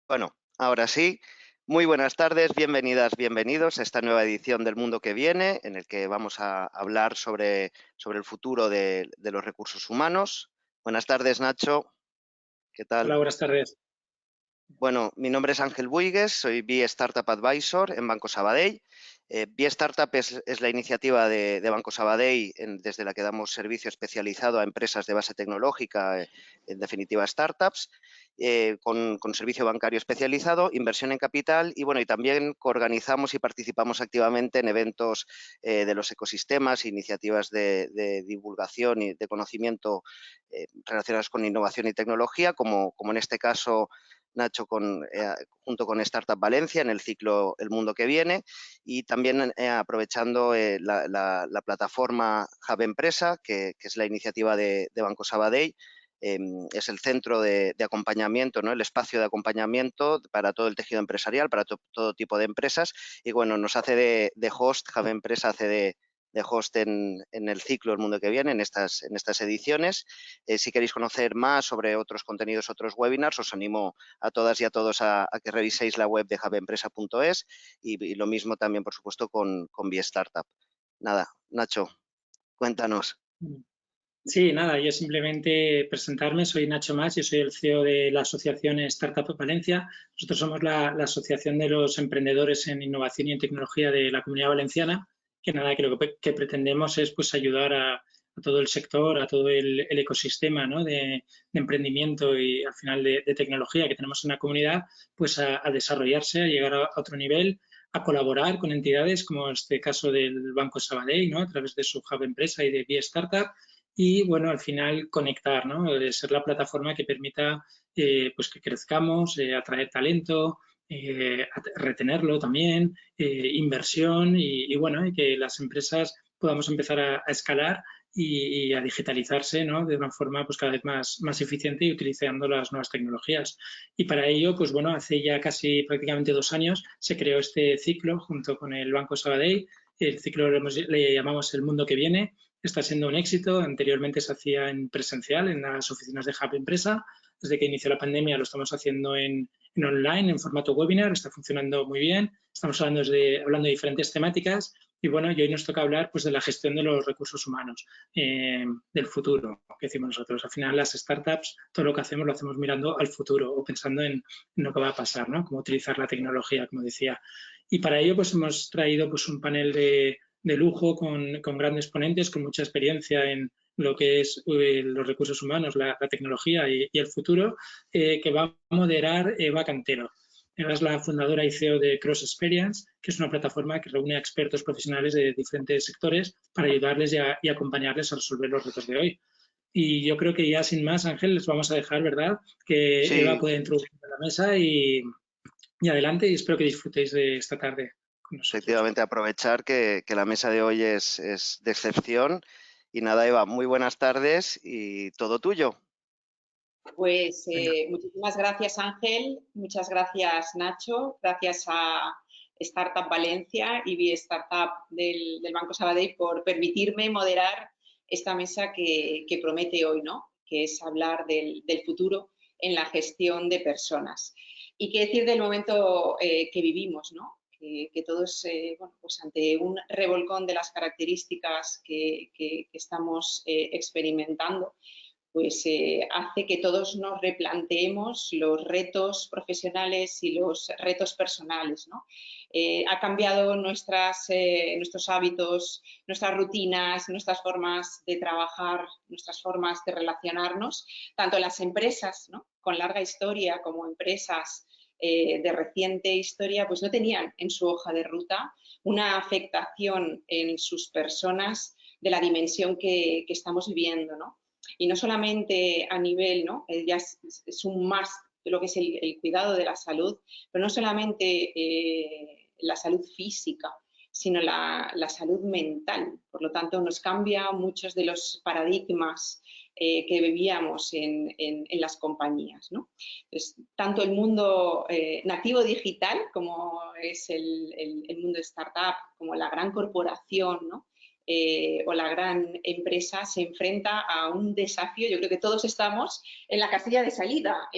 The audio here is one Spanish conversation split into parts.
Bueno, ahora sí, muy buenas tardes, bienvenidas, bienvenidos a esta nueva edición del Mundo que Viene, en el que vamos a hablar sobre el futuro de los recursos humanos. Buenas tardes, Nacho. ¿Qué tal? Hola, buenas tardes. Bueno, mi nombre es Ángel Buigues, soy BE Startup Advisor en Banco Sabadell. BE Startup es la iniciativa de Banco Sabadell desde la que damos servicio especializado a empresas de base tecnológica, en definitiva startups, con servicio bancario especializado, inversión en capital y, bueno, y también organizamos y participamos activamente en eventos de los ecosistemas, iniciativas de divulgación y de conocimiento relacionadas con innovación y tecnología, como en este caso Nacho junto con Startup Valencia en el ciclo El Mundo que Viene, y también aprovechando la plataforma Hub Empresa, que es la iniciativa de Banco Sabadell. Es el centro de acompañamiento, ¿no? El espacio de acompañamiento para todo el tejido empresarial, para todo tipo de empresas, y bueno, nos hace de host, Hub Empresa hace de host en el ciclo El Mundo que Viene, en estas ediciones. Si queréis conocer más sobre otros contenidos, otros webinars, os animo a todas y a todos a que reviséis la web de hubempresa.es y lo mismo también, por supuesto, con BE Startup. Nada, Nacho, cuéntanos. Sí, nada, yo simplemente presentarme, soy Nacho Mas, yo soy el CEO de la Asociación Startup Valencia. Nosotros somos la asociación de los emprendedores en innovación y en tecnología de la Comunidad Valenciana, que nada, que lo que pretendemos es pues ayudar a todo el sector, a todo el ecosistema, ¿no? de emprendimiento y al final de tecnología que tenemos en la comunidad, pues a desarrollarse, a llegar a otro nivel, a colaborar con entidades como este caso del Banco Sabadell, ¿no? A través de su Hub Empresa y de BE Startup, y bueno, al final conectar, ¿no? Ser la plataforma que permita pues que crezcamos, atraer talento, retenerlo también, inversión y bueno, y que las empresas podamos empezar a escalar y a digitalizarse, ¿no? De una forma pues cada vez más eficiente y utilizando las nuevas tecnologías. Y para ello, pues bueno, hace ya casi prácticamente 2 años se creó este ciclo junto con el Banco Sabadell. El ciclo le llamamos El Mundo que Viene. Está siendo un éxito. Anteriormente se hacía en presencial en las oficinas de Hub Empresa. Desde que inició la pandemia lo estamos haciendo en online, en formato webinar. Está funcionando muy bien. Estamos hablando de diferentes temáticas. Y bueno, y hoy nos toca hablar pues, de la gestión de los recursos humanos, del futuro, que decimos nosotros. Al final, las startups, todo lo que hacemos lo hacemos mirando al futuro o pensando en lo que va a pasar, ¿no? Cómo utilizar la tecnología, como decía. Y para ello, pues hemos traído pues, un panel de lujo con grandes ponentes, con mucha experiencia en lo que es los recursos humanos, la tecnología y el futuro, que va a moderar Eva Cantero. Eva es la fundadora y CEO de Cross Experience, que es una plataforma que reúne a expertos profesionales de diferentes sectores para ayudarles y acompañarles a resolver los retos de hoy. Y yo creo que ya sin más, Ángel, les vamos a dejar, ¿verdad? Que Eva Sí, pueda introducir la mesa y adelante y espero que disfrutéis de esta tarde con nosotros. efectivamente, aprovechar que la mesa de hoy es de excepción. Y nada, Eva, muy buenas tardes y todo tuyo. Pues Venga. muchísimas gracias, Ángel, muchas gracias, Nacho, gracias a Startup Valencia y BE Startup del Banco Sabadell por permitirme moderar esta mesa que promete hoy, ¿no? Que es hablar del futuro en la gestión de personas. Y qué decir del momento que vivimos, ¿no? Que todos, bueno, pues ante un revolcón de las características que estamos experimentando, pues hace que todos nos replanteemos los retos profesionales y los retos personales, ¿no? Ha cambiado nuestros hábitos, nuestras rutinas, nuestras formas de trabajar, nuestras formas de relacionarnos, tanto las empresas, ¿no? Con larga historia como empresas de reciente historia, pues no tenían en su hoja de ruta una afectación en sus personas de la dimensión que estamos viviendo, ¿no? Y no solamente a nivel, ¿no? Ya es un más de lo que es el cuidado de la salud, pero no solamente la salud física, sino la salud mental. Por lo tanto, nos cambia muchos de los paradigmas que vivíamos en las compañías, ¿no? Entonces, tanto el mundo nativo digital, como es el mundo startup, como la gran corporación, ¿no? o la gran empresa se enfrenta a un desafío. Yo creo que todos estamos en la casilla de salida,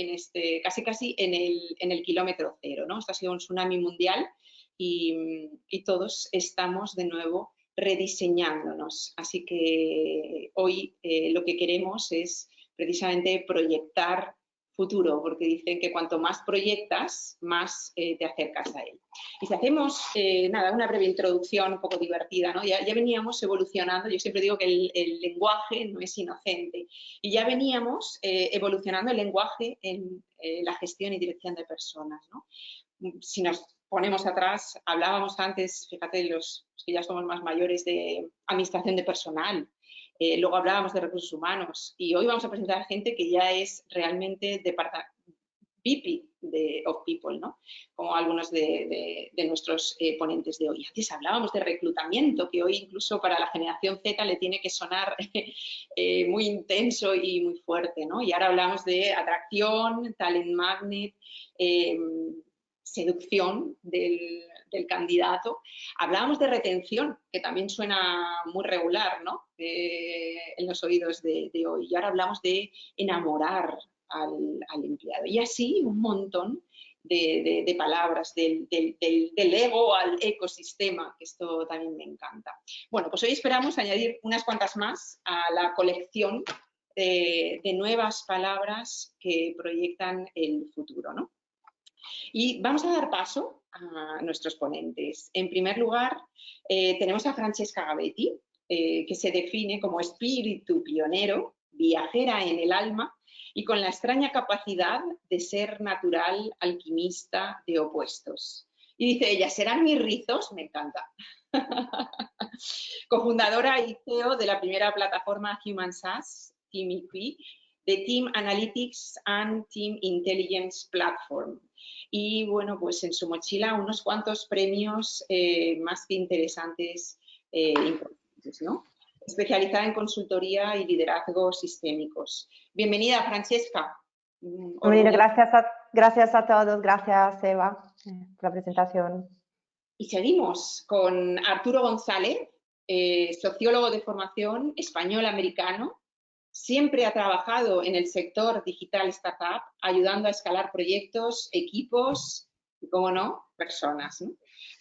casi en el kilómetro cero, ¿no? Esto ha sido un tsunami mundial y todos estamos de nuevo rediseñándonos. Así que hoy lo que queremos es precisamente proyectar futuro, porque dicen que cuanto más proyectas, más te acercas a él. Y si hacemos, una breve introducción un poco divertida, ¿no? Ya veníamos evolucionando, yo siempre digo que el lenguaje no es inocente, y ya veníamos evolucionando el lenguaje en la gestión y dirección de personas, ¿no? Si nos ponemos atrás, hablábamos antes, fíjate, los que ya somos más mayores, de administración de personal, luego hablábamos de recursos humanos, y hoy vamos a presentar gente que ya es realmente VP of People, ¿no? Como algunos de nuestros ponentes de hoy. Antes hablábamos de reclutamiento, que hoy incluso para la generación Z le tiene que sonar muy intenso y muy fuerte, ¿no? Y ahora hablamos de atracción, talent magnet, seducción del candidato. Hablábamos de retención, que también suena muy regular, ¿no? En los oídos de hoy. Y ahora hablamos de enamorar al empleado. Y así un montón de palabras, del ego al ecosistema, que esto también me encanta. Bueno, pues hoy esperamos añadir unas cuantas más a la colección de nuevas palabras que proyectan el futuro, ¿no? Y vamos a dar paso a nuestros ponentes. En primer lugar, tenemos a Francesca Gabetti, que se define como espíritu pionero, viajera en el alma y con la extraña capacidad de ser natural alquimista de opuestos. Y dice ella, ¿serán mis rizos? Me encanta. Cofundadora y CEO de la primera plataforma Human SaaS, Team EQ, de Team Analytics and Team Intelligence Platform. Y bueno, pues en su mochila unos cuantos premios más que interesantes e importantes, ¿no? Especializada en consultoría y liderazgo sistémicos. Bienvenida, Francesca. Bueno, gracias a todos, gracias Eva por la presentación. Y seguimos con Arturo González, sociólogo de formación, español-americano. Siempre ha trabajado en el sector digital startup, ayudando a escalar proyectos, equipos y, como no, personas, ¿no?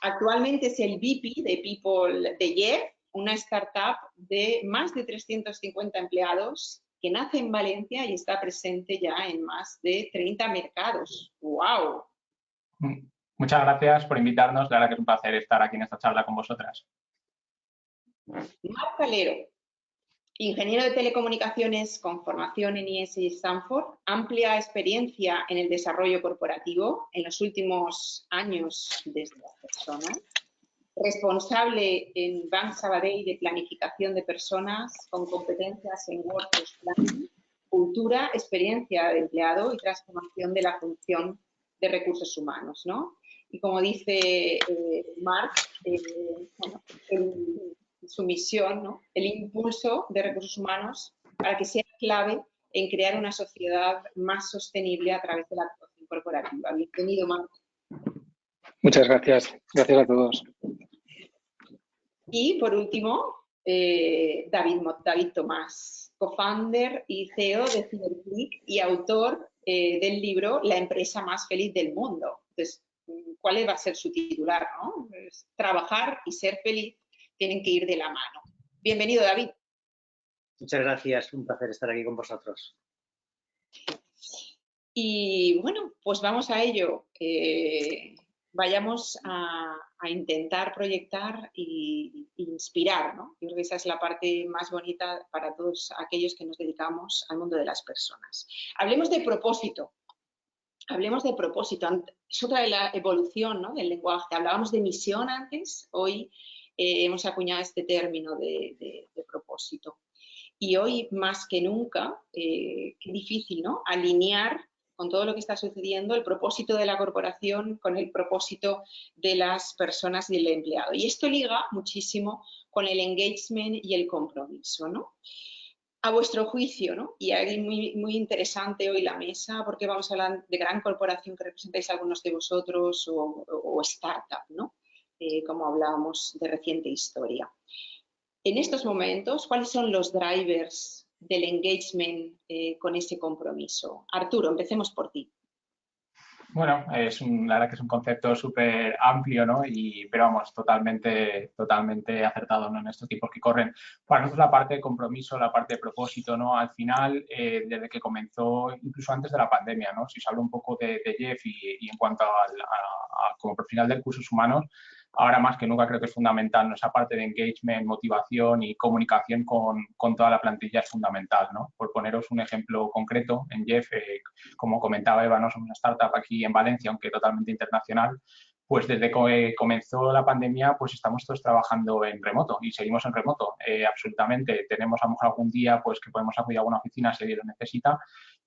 Actualmente es el VP de People de Jeff, una startup de más de 350 empleados que nace en Valencia y está presente ya en más de 30 mercados. ¡Wow! Muchas gracias por invitarnos. La verdad que es un placer estar aquí en esta charla con vosotras. Marc Calero, ingeniero de telecomunicaciones con formación en IES y Stanford, amplia experiencia en el desarrollo corporativo en los últimos años desde las personas, responsable en Banc Sabadell de planificación de personas con competencias en Workforce Planning, cultura, experiencia de empleado y transformación de la función de recursos humanos, ¿no? Y como dice Marc, bueno, su misión, ¿no? El impulso de recursos humanos para que sea clave en crear una sociedad más sostenible a través de la actuación corporativa. Bienvenido, Marc. Muchas gracias. Gracias a todos. Y por último, David Tomás, co-founder y CEO de CyberClick y autor del libro La empresa más feliz del mundo. Entonces, ¿cuál va a ser su titular, ¿no? Pues, trabajar y ser feliz tienen que ir de la mano. Bienvenido, David. Muchas gracias, un placer estar aquí con vosotros. Y bueno, pues vamos a ello. Vayamos a intentar proyectar e inspirar, ¿no? Yo creo que esa es la parte más bonita para todos aquellos que nos dedicamos al mundo de las personas. Hablemos de propósito. Hablemos de propósito. Es otra de la evolución, ¿no? Del lenguaje. Hablábamos de misión antes, hoy hemos acuñado este término de propósito. Y hoy, más que nunca, qué difícil, ¿no? Alinear con todo lo que está sucediendo el propósito de la corporación con el propósito de las personas y el empleado. Y esto liga muchísimo con el engagement y el compromiso, ¿no? A vuestro juicio, ¿no? Y hay muy interesante hoy la mesa porque vamos a hablar de gran corporación que representáis algunos de vosotros o startup, ¿no? Como hablábamos de reciente historia. En estos momentos, ¿cuáles son los drivers del engagement con ese compromiso? Arturo, empecemos por ti. Bueno, la verdad que es un concepto súper amplio, ¿no? Pero vamos, totalmente acertado, ¿no? En estos tiempos que corren. Para nosotros la parte de compromiso, la parte de propósito, ¿no? Al final, desde que comenzó, incluso antes de la pandemia, ¿no? Si se habla un poco de Jeff y en cuanto como profesional de recursos humanos, ahora más que nunca creo que es fundamental, ¿no? Esa parte de engagement, motivación y comunicación con toda la plantilla es fundamental, ¿no? Por poneros un ejemplo concreto, en Jeff, como comentaba Eva, no somos una startup aquí en Valencia, aunque totalmente internacional, pues desde que comenzó la pandemia, pues estamos todos trabajando en remoto y seguimos en remoto, absolutamente. Tenemos a lo mejor algún día pues que podemos acudir a una oficina si lo necesita,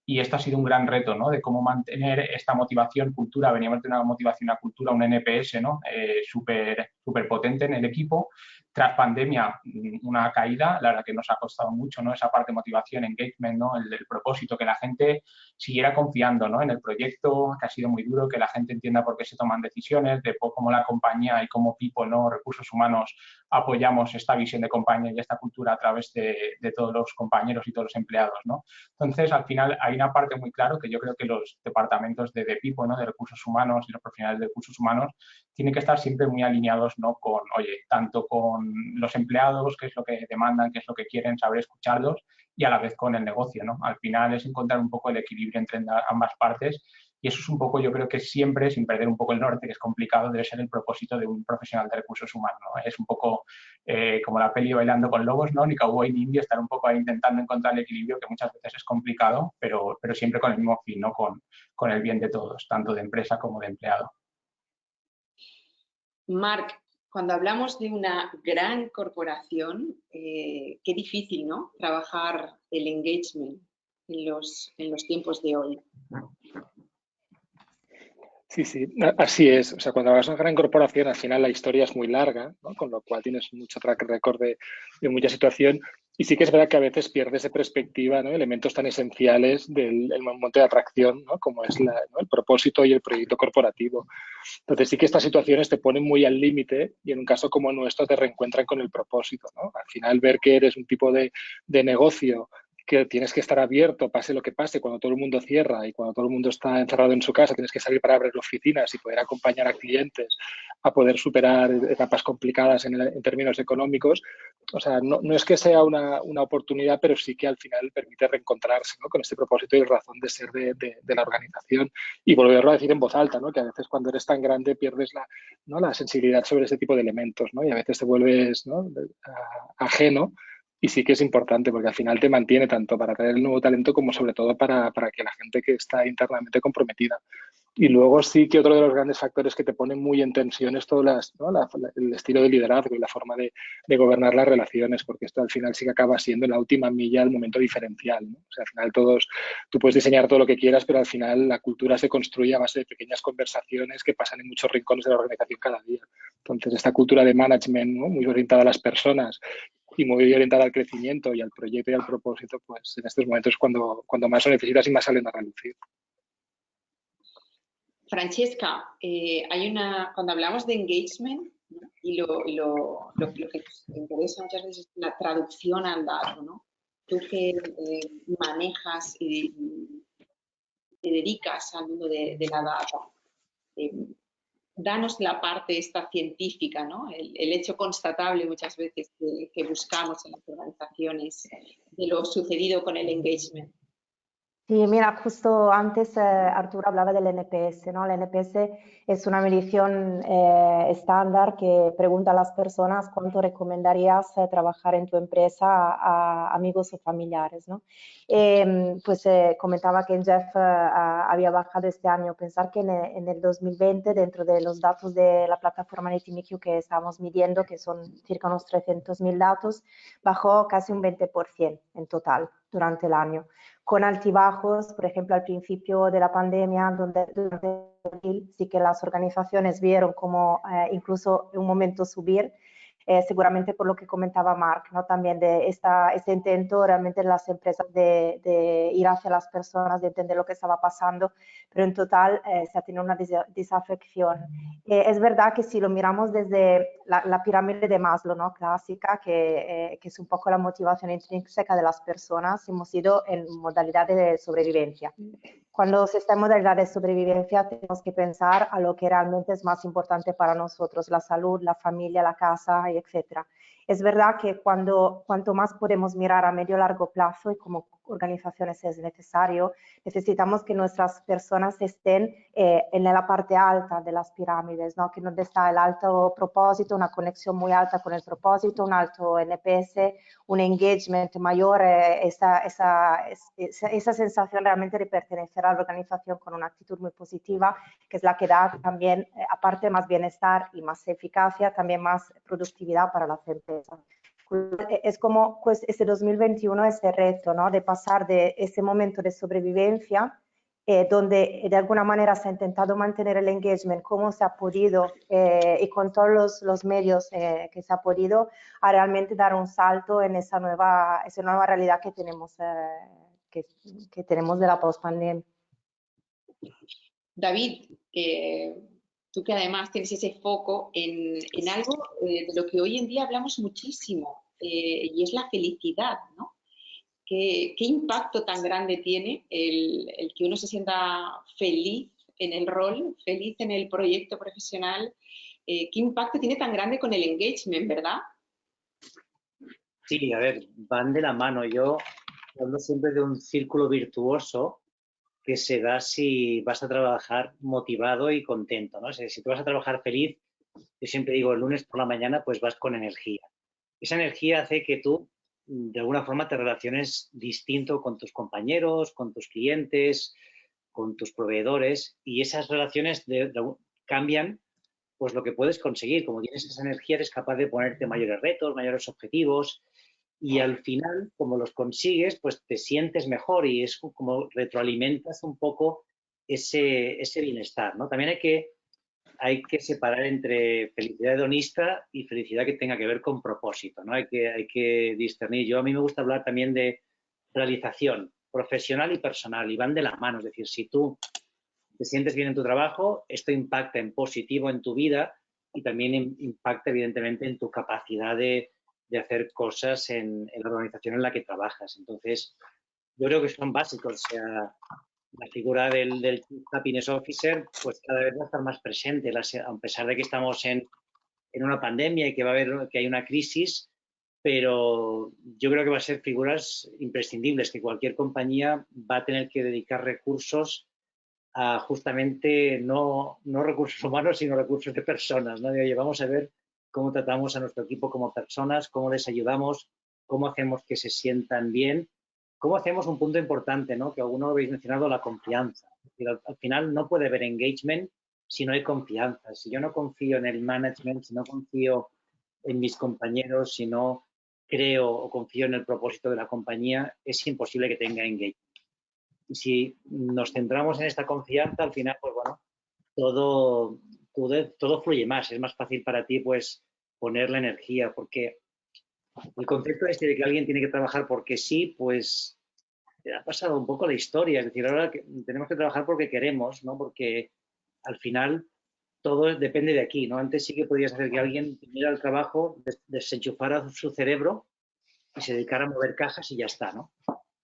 y esto ha sido un gran reto, ¿no? De cómo mantener esta motivación, cultura. Veníamos de una motivación, una cultura, un NPS, ¿no? Súper potente en el equipo. Tras pandemia, una caída, la verdad que nos ha costado mucho, ¿no? Esa parte de motivación, engagement, ¿no? El propósito, que la gente siguiera confiando, ¿no? En el proyecto, que ha sido muy duro, que la gente entienda por qué se toman decisiones, de cómo la compañía y como people, ¿no? Recursos humanos, apoyamos esta visión de compañía y esta cultura a través de todos los compañeros y todos los empleados, ¿no? Entonces, al final, hay una parte muy clara que yo creo que los departamentos de people, ¿no? De recursos humanos y los profesionales de recursos humanos tienen que estar siempre muy alineados, ¿no? Con, oye, tanto con los empleados, qué es lo que demandan, qué es lo que quieren, saber escucharlos, y a la vez con el negocio, ¿no? Al final es encontrar un poco el equilibrio entre ambas partes, y eso es un poco, yo creo que siempre, sin perder un poco el norte, que es complicado, debe ser el propósito de un profesional de recursos humanos, ¿no? Es un poco como la peli Bailando con Lobos, ¿no? Ni cowboy ni indio, estar un poco ahí intentando encontrar el equilibrio, que muchas veces es complicado, pero siempre con el mismo fin, ¿no? Con el bien de todos, tanto de empresa como de empleado. Marc, cuando hablamos de una gran corporación, qué difícil, ¿no? Trabajar el engagement en los tiempos de hoy. Sí, así es. O sea, cuando vas a una gran corporación, al final la historia es muy larga, ¿no? Con lo cual tienes mucho track record de mucha situación. Y sí que es verdad que a veces pierdes de perspectiva, ¿no? Elementos tan esenciales del momento de atracción, ¿no? Como es ¿no? el propósito y el proyecto corporativo. Entonces sí que estas situaciones te ponen muy al límite y en un caso como el nuestro te reencuentran con el propósito, ¿no? Al final ver que eres un tipo de negocio que tienes que estar abierto, pase lo que pase, cuando todo el mundo cierra y cuando todo el mundo está encerrado en su casa, tienes que salir para abrir oficinas y poder acompañar a clientes a poder superar etapas complicadas en términos económicos. O sea, no es que sea una oportunidad, pero sí que al final permite reencontrarse, ¿no? Con este propósito y razón de ser de la organización, y volverlo a decir en voz alta, ¿no? Que a veces cuando eres tan grande pierdes la sensibilidad sobre este tipo de elementos, ¿no? Y a veces te vuelves, ¿no? ajeno. Y sí que es importante porque al final te mantiene tanto para traer el nuevo talento como sobre todo para que la gente que está internamente comprometida. Y luego sí que otro de los grandes factores que te ponen muy en tensión es todo el estilo de liderazgo y la forma de gobernar las relaciones, porque esto al final sí que acaba siendo en la última milla el momento diferencial, ¿no? O sea, al final tú puedes diseñar todo lo que quieras, pero al final la cultura se construye a base de pequeñas conversaciones que pasan en muchos rincones de la organización cada día. Entonces, esta cultura de management, ¿no? Muy orientada a las personas y muy orientada al crecimiento y al proyecto y al propósito, pues en estos momentos es cuando más lo necesitas y más salen a relucir. Francesca, cuando hablamos de engagement, ¿no? y lo que nos interesa muchas veces es la traducción al dato, ¿no? Tú que manejas y te dedicas al mundo de la data, danos la parte esta científica, ¿no? El hecho constatable muchas veces que buscamos en las organizaciones de lo sucedido con el engagement. Sí, mira, justo antes Arturo hablaba del NPS, ¿no? El NPS es una medición estándar que pregunta a las personas cuánto recomendarías trabajar en tu empresa a amigos o familiares, ¿no? Pues comentaba que en Jeff había bajado este año. Pensar que en el 2020, dentro de los datos de la plataforma NetIQ que estamos midiendo, que son circa unos 300.000 datos, bajó casi un 20% en total durante el año, con altibajos, por ejemplo, al principio de la pandemia, donde sí que las organizaciones vieron como incluso en un momento subir, seguramente por lo que comentaba Marc, ¿no? También de este intento realmente en las empresas de ir hacia las personas, de entender lo que estaba pasando, pero en total se ha tenido una desafección. Es verdad que si lo miramos desde la pirámide de Maslow, ¿no? Clásica, que es un poco la motivación intrínseca de las personas, hemos ido en modalidad de sobrevivencia. Cuando se está en modalidad de sobrevivencia, tenemos que pensar a lo que realmente es más importante para nosotros, la salud, la familia, la casa, etc. Es verdad que cuanto más podemos mirar a medio y largo plazo, y como organizaciones es necesario, necesitamos que nuestras personas estén en la parte alta de las pirámides, ¿no? Que donde está el alto propósito, una conexión muy alta con el propósito, un alto NPS, un engagement mayor, esa sensación realmente de pertenecer a la organización con una actitud muy positiva, que es la que da también, aparte más bienestar y más eficacia, también más productividad para las empresas. Es como pues, este 2021, este reto, ¿no? De pasar de ese momento de sobrevivencia, donde de alguna manera se ha intentado mantener el engagement como se ha podido y con todos los medios que se ha podido, a realmente dar un salto en esa nueva realidad que tenemos, que tenemos de la post-pandemia. David, tú que además tienes ese foco en algo de lo que hoy en día hablamos muchísimo, y es la felicidad, ¿no? ¿Qué impacto tan grande tiene el que uno se sienta feliz en el rol, feliz en el proyecto profesional? ¿Qué impacto tiene tan grande con el engagement, verdad? Sí, a ver, van de la mano. Yo hablo siempre de un círculo virtuoso que se da si vas a trabajar motivado y contento, ¿no? O sea, si tú vas a trabajar feliz, yo siempre digo, el lunes por la mañana, pues vas con energía. Esa energía hace que tú, de alguna forma, te relaciones distinto con tus compañeros, con tus clientes, con tus proveedores, y esas relaciones cambian pues lo que puedes conseguir. Como tienes esa energía, eres capaz de ponerte mayores retos, mayores objetivos, y al final, como los consigues, pues te sientes mejor y es como retroalimentas un poco ese bienestar, ¿no? También hay que separar entre felicidad hedonista y felicidad que tenga que ver con propósito, ¿no? Hay que discernir. A mí me gusta hablar también de realización profesional y personal, y van de la mano. Es decir, si tú te sientes bien en tu trabajo, esto impacta en positivo en tu vida y también impacta evidentemente en tu capacidad de hacer cosas en la organización en la que trabajas. Entonces, yo creo que son básicos. O sea, la figura del Chief Happiness Officer, pues cada vez va a estar más presente, a pesar de que estamos en una pandemia y que hay una crisis, pero yo creo que va a ser figuras imprescindibles, que cualquier compañía va a tener que dedicar recursos a justamente no recursos humanos, sino recursos de personas, ¿no? De, oye, vamos a ver cómo tratamos a nuestro equipo como personas, cómo les ayudamos, cómo hacemos que se sientan bien, cómo hacemos un punto importante, ¿no? Que alguno habéis mencionado, la confianza. Al final no puede haber engagement si no hay confianza. Si yo no confío en el management, si no confío en mis compañeros, si no creo o confío en el propósito de la compañía, es imposible que tenga engagement. Y si nos centramos en esta confianza, al final, pues bueno, todo fluye más. Es más fácil para ti, pues, poner la energía, porque el concepto este de que alguien tiene que trabajar porque sí, pues ha pasado un poco la historia. Es decir, ahora tenemos que trabajar porque queremos, ¿no? Porque al final todo depende de aquí, ¿no? Antes sí que podías hacer que alguien viniera al trabajo, desenchufara su cerebro y se dedicara a mover cajas y ya está, ¿no?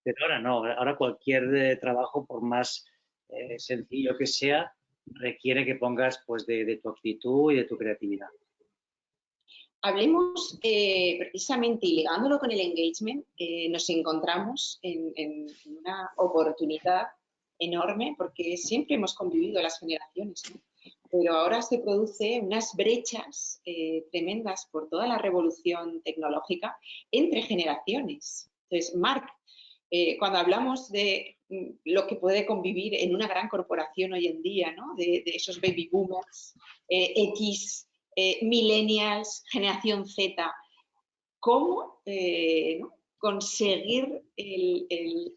Pero ahora no, ahora cualquier trabajo, por más sencillo que sea, requiere que pongas pues de tu actitud y de tu creatividad. Hablemos precisamente, y ligándolo con el engagement, nos encontramos en una oportunidad enorme, porque siempre hemos convivido las generaciones, ¿no? Pero ahora se producen unas brechas tremendas por toda la revolución tecnológica entre generaciones. Entonces, Marc, cuando hablamos de lo que puede convivir en una gran corporación hoy en día, ¿no? De esos baby boomers, X, millennials, generación Z, ¿cómo ¿no? conseguir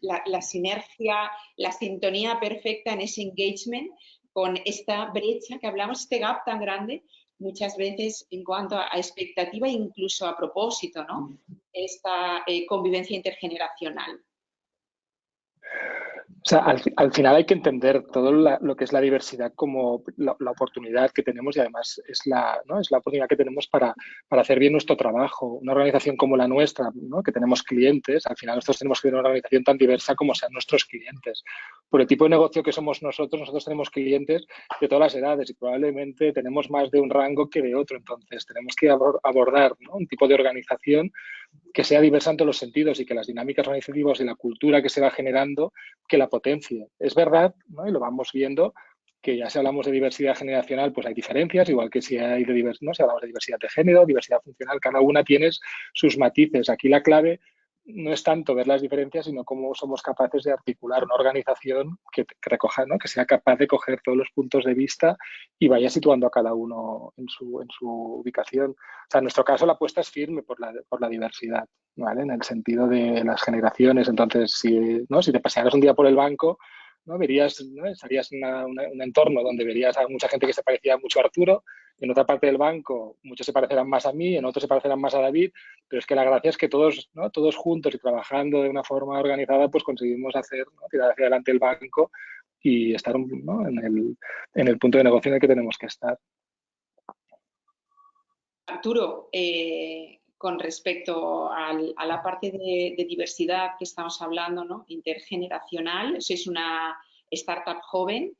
la sinergia, la sintonía perfecta en ese engagement con esta brecha que hablamos, este gap tan grande muchas veces en cuanto a expectativa e incluso a propósito, ¿no? Esta convivencia intergeneracional. O sea, al final hay que entender todo lo que es la diversidad como la oportunidad que tenemos y además es ¿no? es la oportunidad que tenemos para hacer bien nuestro trabajo. Una organización como la nuestra, ¿no? Que tenemos clientes, al final nosotros tenemos que tener una organización tan diversa como sean nuestros clientes. Por el tipo de negocio que somos nosotros tenemos clientes de todas las edades y probablemente tenemos más de un rango que de otro. Entonces, tenemos que abordar, ¿no? Un tipo de organización que sea diversa en todos los sentidos y que las dinámicas organizativas y la cultura que se va generando que la potencie. Es verdad, ¿no? Y lo vamos viendo, que ya si hablamos de diversidad generacional, pues hay diferencias, igual que si hay ¿no? Si hablamos de diversidad de género, diversidad funcional, cada una tiene sus matices. Aquí la clave no es tanto ver las diferencias, sino cómo somos capaces de articular una organización que recoja, ¿no? Que sea capaz de coger todos los puntos de vista y vaya situando a cada uno en su ubicación. O sea, en nuestro caso la apuesta es firme por la diversidad, ¿vale? En el sentido de las generaciones. Entonces, si te pasearas un día por el banco, ¿no? Verías, ¿no? Estarías en un entorno donde verías a mucha gente que se parecía mucho a Arturo, en otra parte del banco muchos se parecerán más a mí, en otros se parecerán más a David, pero es que la gracia es que todos, ¿no? Todos juntos y trabajando de una forma organizada, pues conseguimos hacer, ¿no? Tirar hacia adelante el banco y estar, ¿no? en el punto de negocio en el que tenemos que estar. Arturo, con respecto a la parte de diversidad que estamos hablando, ¿no? Intergeneracional, sois una startup joven.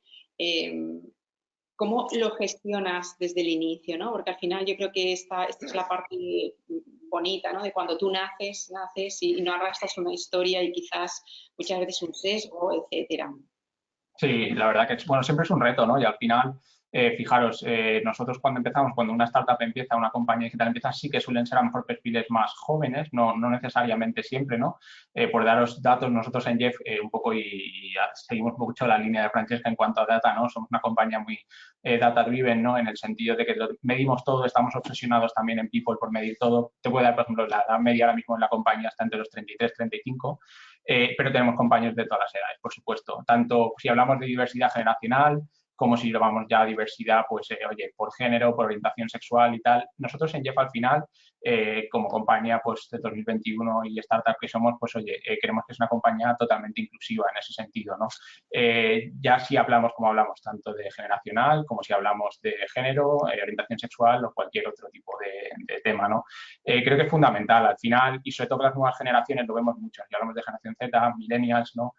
¿Cómo lo gestionas desde el inicio, ¿no? Porque al final yo creo que esta es la parte bonita, ¿no? De cuando tú naces y no arrastras una historia y quizás muchas veces un sesgo, etcétera. Sí, la verdad que bueno, siempre es un reto, ¿no? Y al final, fijaros, nosotros cuando una startup empieza, una compañía digital empieza, sí que suelen ser a lo mejor perfiles más jóvenes, no necesariamente siempre, ¿no? Por daros datos, nosotros en Jeff un poco y seguimos mucho la línea de Francesca en cuanto a data, ¿no? Somos una compañía muy data-driven, ¿no? En el sentido de que medimos todo, estamos obsesionados también en people por medir todo. Te puedo dar, por ejemplo, la edad media ahora mismo en la compañía está entre los 33 y 35. Pero tenemos compañeros de todas las edades, por supuesto. Tanto si hablamos de diversidad generacional, como si lo vamos ya a diversidad, pues, oye, por género, por orientación sexual y tal. Nosotros en Jeff, al final, como compañía, pues, de 2021 y startup que somos, pues, oye, queremos que es una compañía totalmente inclusiva en ese sentido, ¿no? Ya si hablamos, como hablamos, tanto de generacional, como si hablamos de género, orientación sexual o cualquier otro tipo de tema, ¿no? Creo que es fundamental al final, y sobre todo con las nuevas generaciones lo vemos mucho. Ya hablamos de generación Z, millennials, ¿no?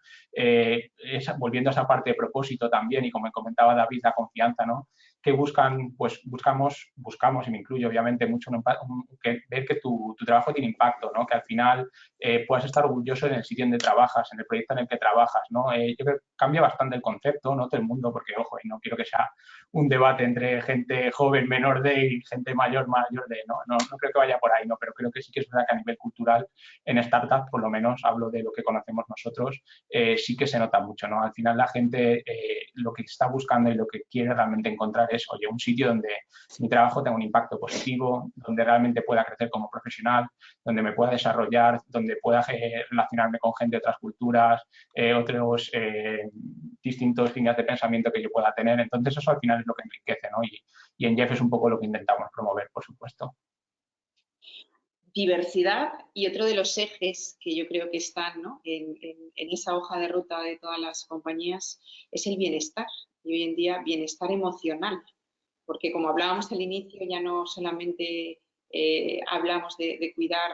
Volviendo a esa parte de propósito también, y como comentaba David, la confianza, ¿no? Que buscan, pues buscamos, y me incluyo obviamente mucho, ver que tu trabajo tiene impacto, ¿no? Que al final puedas estar orgulloso en el sitio donde trabajas, en el proyecto en el que trabajas, ¿no? Yo creo que cambia bastante el concepto, no todo el mundo, porque ojo, y no quiero que sea un debate entre gente joven, menor de, y gente mayor de, no creo que vaya por ahí, ¿no? Pero creo que sí que es verdad que a nivel cultural, en startup, por lo menos hablo de lo que conocemos nosotros, sí que se nota mucho, ¿no? Al final la gente lo que está buscando y lo que quiere realmente encontrar es, oye, un sitio donde mi trabajo tenga un impacto positivo, donde realmente pueda crecer como profesional, donde me pueda desarrollar, donde pueda relacionarme con gente de otras culturas, otros distintos líneas de pensamiento que yo pueda tener. Entonces eso al final es lo que enriquece, ¿no? Y en Jeff es un poco lo que intentamos promover, por supuesto. Diversidad, y otro de los ejes que yo creo que están, ¿no? en esa hoja de ruta de todas las compañías es el bienestar, y hoy en día bienestar emocional, porque como hablábamos al inicio, ya no solamente hablamos de cuidar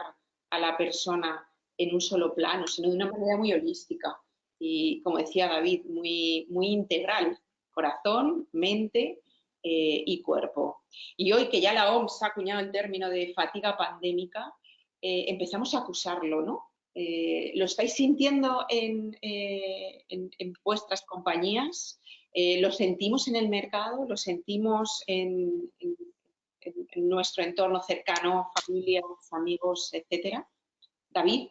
a la persona en un solo plano, sino de una manera muy holística y, como decía David, muy integral, corazón, mente y cuerpo. Y hoy que ya la OMS ha acuñado el término de fatiga pandémica, empezamos a acusarlo, ¿no? ¿Lo estáis sintiendo en vuestras compañías? ¿Lo sentimos en el mercado? ¿Lo sentimos en nuestro entorno cercano, familias, amigos, etcétera? David.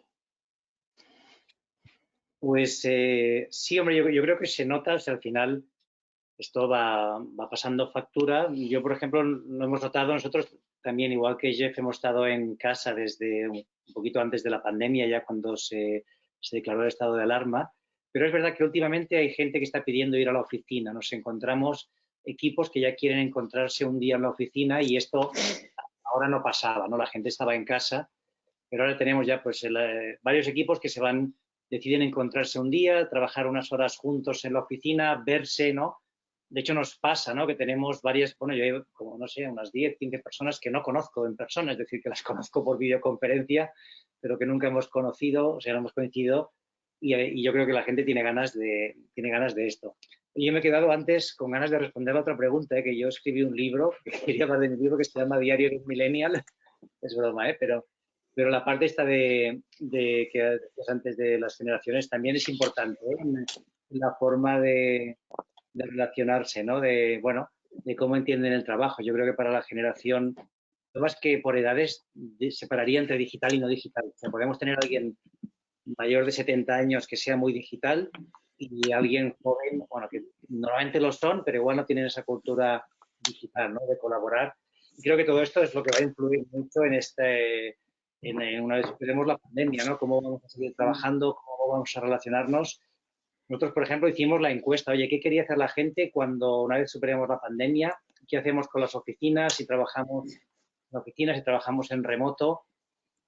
Pues sí, hombre, yo creo que se nota, o sea, al final esto va pasando factura. Yo, por ejemplo, lo hemos notado nosotros también, igual que Jeff, hemos estado en casa desde un poquito antes de la pandemia, ya cuando se declaró el estado de alarma. Pero es verdad que últimamente hay gente que está pidiendo ir a la oficina. Nos encontramos equipos que ya quieren encontrarse un día en la oficina y esto ahora no pasaba, ¿no? La gente estaba en casa, pero ahora tenemos ya pues varios equipos que deciden encontrarse un día, trabajar unas horas juntos en la oficina, verse, ¿no? De hecho, nos pasa, ¿no? Que tenemos varias, bueno, yo hay como, no sé, unas 10, 15 personas que no conozco en persona, es decir, que las conozco por videoconferencia, pero que nunca hemos conocido, o sea, no hemos coincidido, y yo creo que la gente tiene ganas de esto. Y yo me he quedado antes con ganas de responder a otra pregunta, que yo escribí un libro, que quería hablar de mi libro, que se llama Diario de un Millennial, es broma, pero la parte esta de que decías antes de las generaciones también es importante, en la forma de relacionarse, ¿no? De cómo entienden el trabajo. Yo creo que para la generación, lo más que por edades separaría entre digital y no digital. O sea, podemos tener a alguien mayor de 70 años que sea muy digital y alguien joven, bueno, que normalmente lo son, pero igual no tienen esa cultura digital, ¿no? De colaborar. Y creo que todo esto es lo que va a influir mucho en una vez superemos la pandemia, ¿no? Cómo vamos a seguir trabajando, cómo vamos a relacionarnos. Nosotros, por ejemplo, hicimos la encuesta, oye, ¿qué quería hacer la gente cuando una vez superemos la pandemia? ¿Qué hacemos con las oficinas? Si trabajamos en oficinas, si trabajamos en remoto.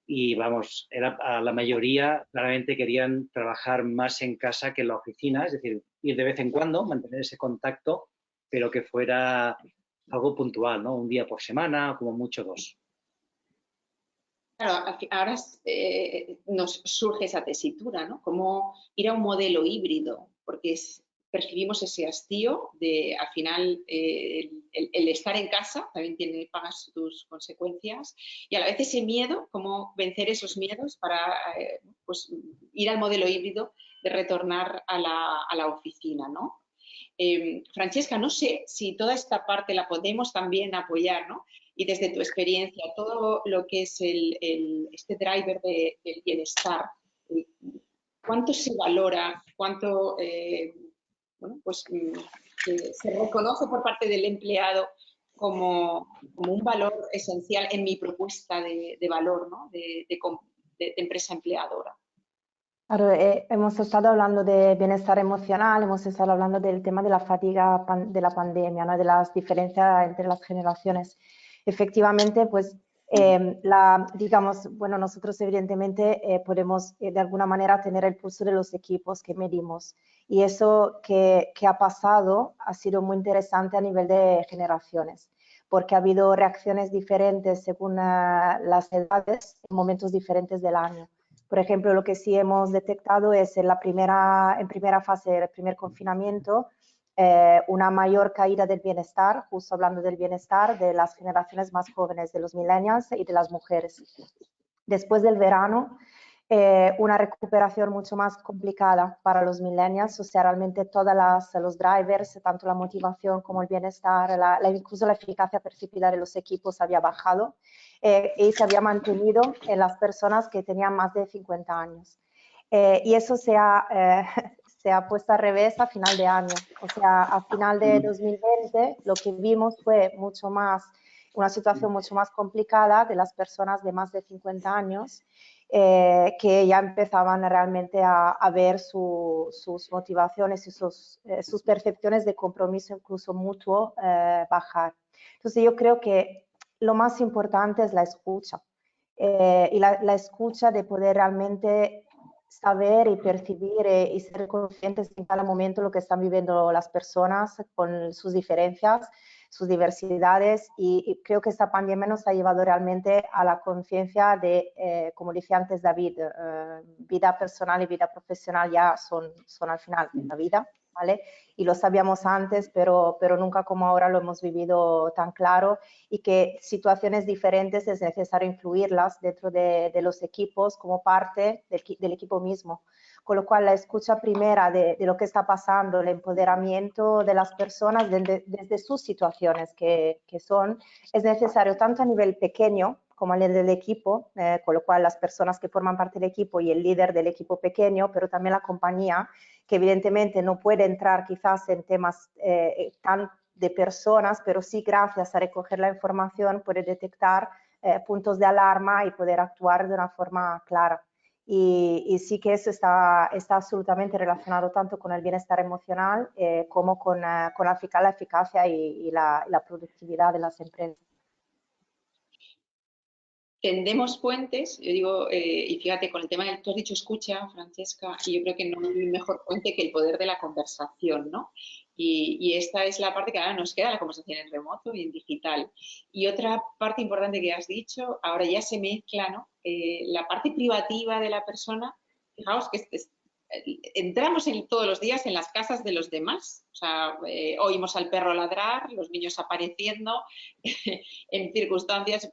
Y vamos, a la mayoría claramente querían trabajar más en casa que en la oficina, es decir, ir de vez en cuando, mantener ese contacto, pero que fuera algo puntual, ¿no? Un día por semana, como mucho 2. Claro, ahora nos surge esa tesitura, ¿no? Cómo ir a un modelo híbrido, porque percibimos ese hastío de, al final, el estar en casa también paga sus consecuencias, y a la vez ese miedo, cómo vencer esos miedos para pues, ir al modelo híbrido de retornar a la oficina, ¿no? Francesca, no sé si toda esta parte la podemos también apoyar, ¿no? Y desde tu experiencia, todo lo que es este driver del bienestar, ¿cuánto se valora? ¿Cuánto se reconoce por parte del empleado como un valor esencial en mi propuesta de valor, ¿no? de empresa empleadora? Claro, hemos estado hablando de bienestar emocional, hemos estado hablando del tema de la fatiga de la pandemia, ¿no? De las diferencias entre las generaciones. Efectivamente, pues, digamos, bueno, nosotros evidentemente podemos de alguna manera tener el pulso de los equipos que medimos, y eso que ha pasado ha sido muy interesante a nivel de generaciones, porque ha habido reacciones diferentes según las edades en momentos diferentes del año. Por ejemplo, lo que sí hemos detectado es en primera fase del primer confinamiento, una mayor caída del bienestar, justo hablando del bienestar de las generaciones más jóvenes, de los millennials y de las mujeres. Después del verano, una recuperación mucho más complicada para los millennials, o sea, realmente todos los drivers, tanto la motivación como el bienestar, incluso la eficacia percibida de los equipos había bajado, y se había mantenido en las personas que tenían más de 50 años. Y eso se ha puesto al revés a final de año. O sea, a final de 2020 lo que vimos fue una situación mucho más complicada de las personas de más de 50 años, que ya empezaban realmente a ver sus motivaciones y sus percepciones de compromiso incluso mutuo bajar. Entonces yo creo que lo más importante es la escucha, y la escucha de poder realmente saber y percibir y ser conscientes en cada momento lo que están viviendo las personas con sus diferencias, sus diversidades, y creo que esta pandemia nos ha llevado realmente a la conciencia de, como decía antes David, vida personal y vida profesional ya son al final la vida, ¿vale? Y lo sabíamos antes, pero nunca como ahora lo hemos vivido tan claro, y que situaciones diferentes es necesario incluirlas dentro de los equipos como parte del equipo mismo. Con lo cual, la escucha primera de lo que está pasando, el empoderamiento de las personas desde sus situaciones que son, es necesario tanto a nivel pequeño como a nivel del equipo, con lo cual las personas que forman parte del equipo y el líder del equipo pequeño, pero también la compañía, que evidentemente no puede entrar quizás en temas tan de personas, pero sí gracias a recoger la información puede detectar puntos de alarma y poder actuar de una forma clara. Y sí que eso está absolutamente relacionado tanto con el bienestar emocional como con la eficacia y la productividad de las empresas. Tendemos puentes, yo digo, y fíjate, con el tema del, tú has dicho escucha, Francesca, y yo creo que no hay mejor puente que el poder de la conversación, ¿no? Y esta es la parte que ahora nos queda, la conversación en remoto y en digital. Y otra parte importante que has dicho, ahora ya se mezcla, ¿no? La parte privativa de la persona, fijaos que entramos todos los días en las casas de los demás, o sea, oímos al perro ladrar, los niños apareciendo en circunstancias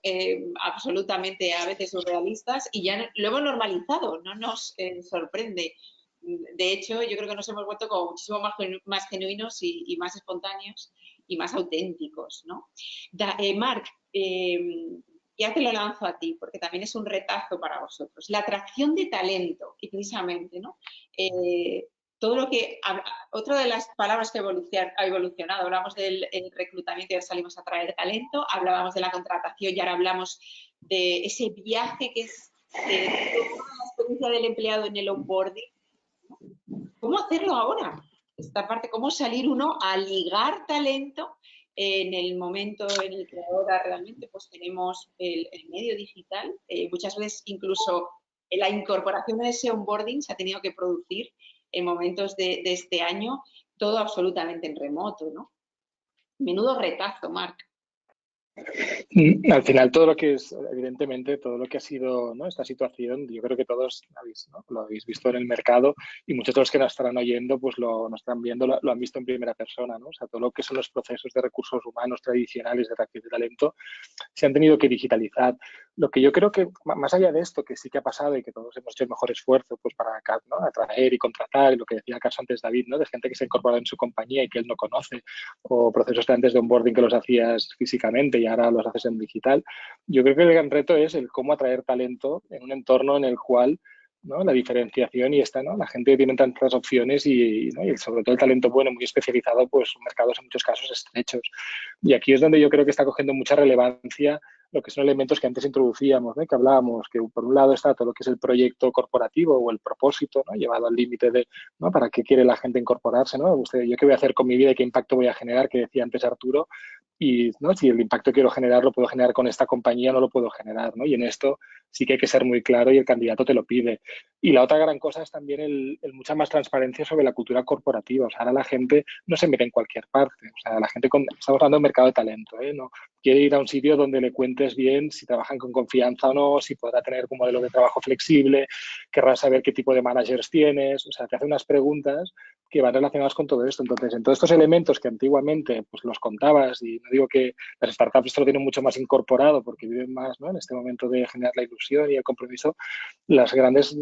absolutamente a veces surrealistas y ya lo hemos normalizado, no nos sorprende. De hecho, yo creo que nos hemos vuelto como muchísimo más genuinos y más espontáneos y más auténticos, ¿no? Marc, ya te lo lanzo a ti, porque también es un retazo para vosotros. La atracción de talento, y precisamente, ¿no? Todo lo que, otra de las palabras que ha evolucionado, hablamos del reclutamiento y ahora salimos a traer talento, hablábamos de la contratación y ahora hablamos de ese viaje que es la experiencia del empleado en el onboarding. ¿Cómo hacerlo ahora? Esta parte, ¿cómo salir uno a ligar talento en el momento en el que ahora realmente pues tenemos el medio digital? Muchas veces incluso la incorporación a ese onboarding se ha tenido que producir en momentos de este año, todo absolutamente en remoto, ¿no? Menudo retazo, Marc. Al final todo lo que es, evidentemente, todo lo que ha sido, ¿no?, esta situación, yo creo que todos lo habéis visto en el mercado y muchos de los que nos estarán oyendo, pues nos están viendo, lo han visto en primera persona, ¿no? O sea, todo lo que son los procesos de recursos humanos tradicionales de atracción de talento se han tenido que digitalizar. Lo que yo creo que, más allá de esto, que sí que ha pasado y que todos hemos hecho el mejor esfuerzo pues para, ¿no?, atraer y contratar, y lo que decía el caso antes David, ¿no?, de gente que se ha incorporado en su compañía y que él no conoce, o procesos de antes de onboarding que los hacías físicamente y ahora los haces en digital. Yo creo que el gran reto es el cómo atraer talento en un entorno en el cual, ¿no?, la diferenciación y esta, ¿no?, la gente tiene tantas opciones ¿no?, y sobre todo el talento bueno, muy especializado, pues son mercados en muchos casos estrechos. Y aquí es donde yo creo que está cogiendo mucha relevancia lo que son elementos que antes introducíamos, ¿no?, que hablábamos, que por un lado está todo lo que es el proyecto corporativo o el propósito, ¿no?, llevado al límite de, ¿no?, para qué quiere la gente incorporarse, ¿no? Yo qué voy a hacer con mi vida y qué impacto voy a generar, que decía antes Arturo, y, ¿no?, si el impacto que quiero generar lo puedo generar con esta compañía, no lo puedo generar, ¿no? Y en esto sí que hay que ser muy claro y el candidato te lo pide. Y la otra gran cosa es también el mucha más transparencia sobre la cultura corporativa. O sea, ahora la gente no se mete en cualquier parte. O sea, la gente, estamos hablando de mercado de talento, ¿eh? No quiere ir a un sitio donde le cuentes bien si trabajan con confianza o no, si podrá tener un modelo de trabajo flexible, querrá saber qué tipo de managers tienes. O sea, te hace unas preguntas que van relacionadas con todo esto. Entonces, en todos estos elementos que antiguamente pues los contabas, y no digo que las startups esto lo tienen mucho más incorporado porque viven más, ¿no?, en este momento de generar la ilusión y el compromiso, los grandes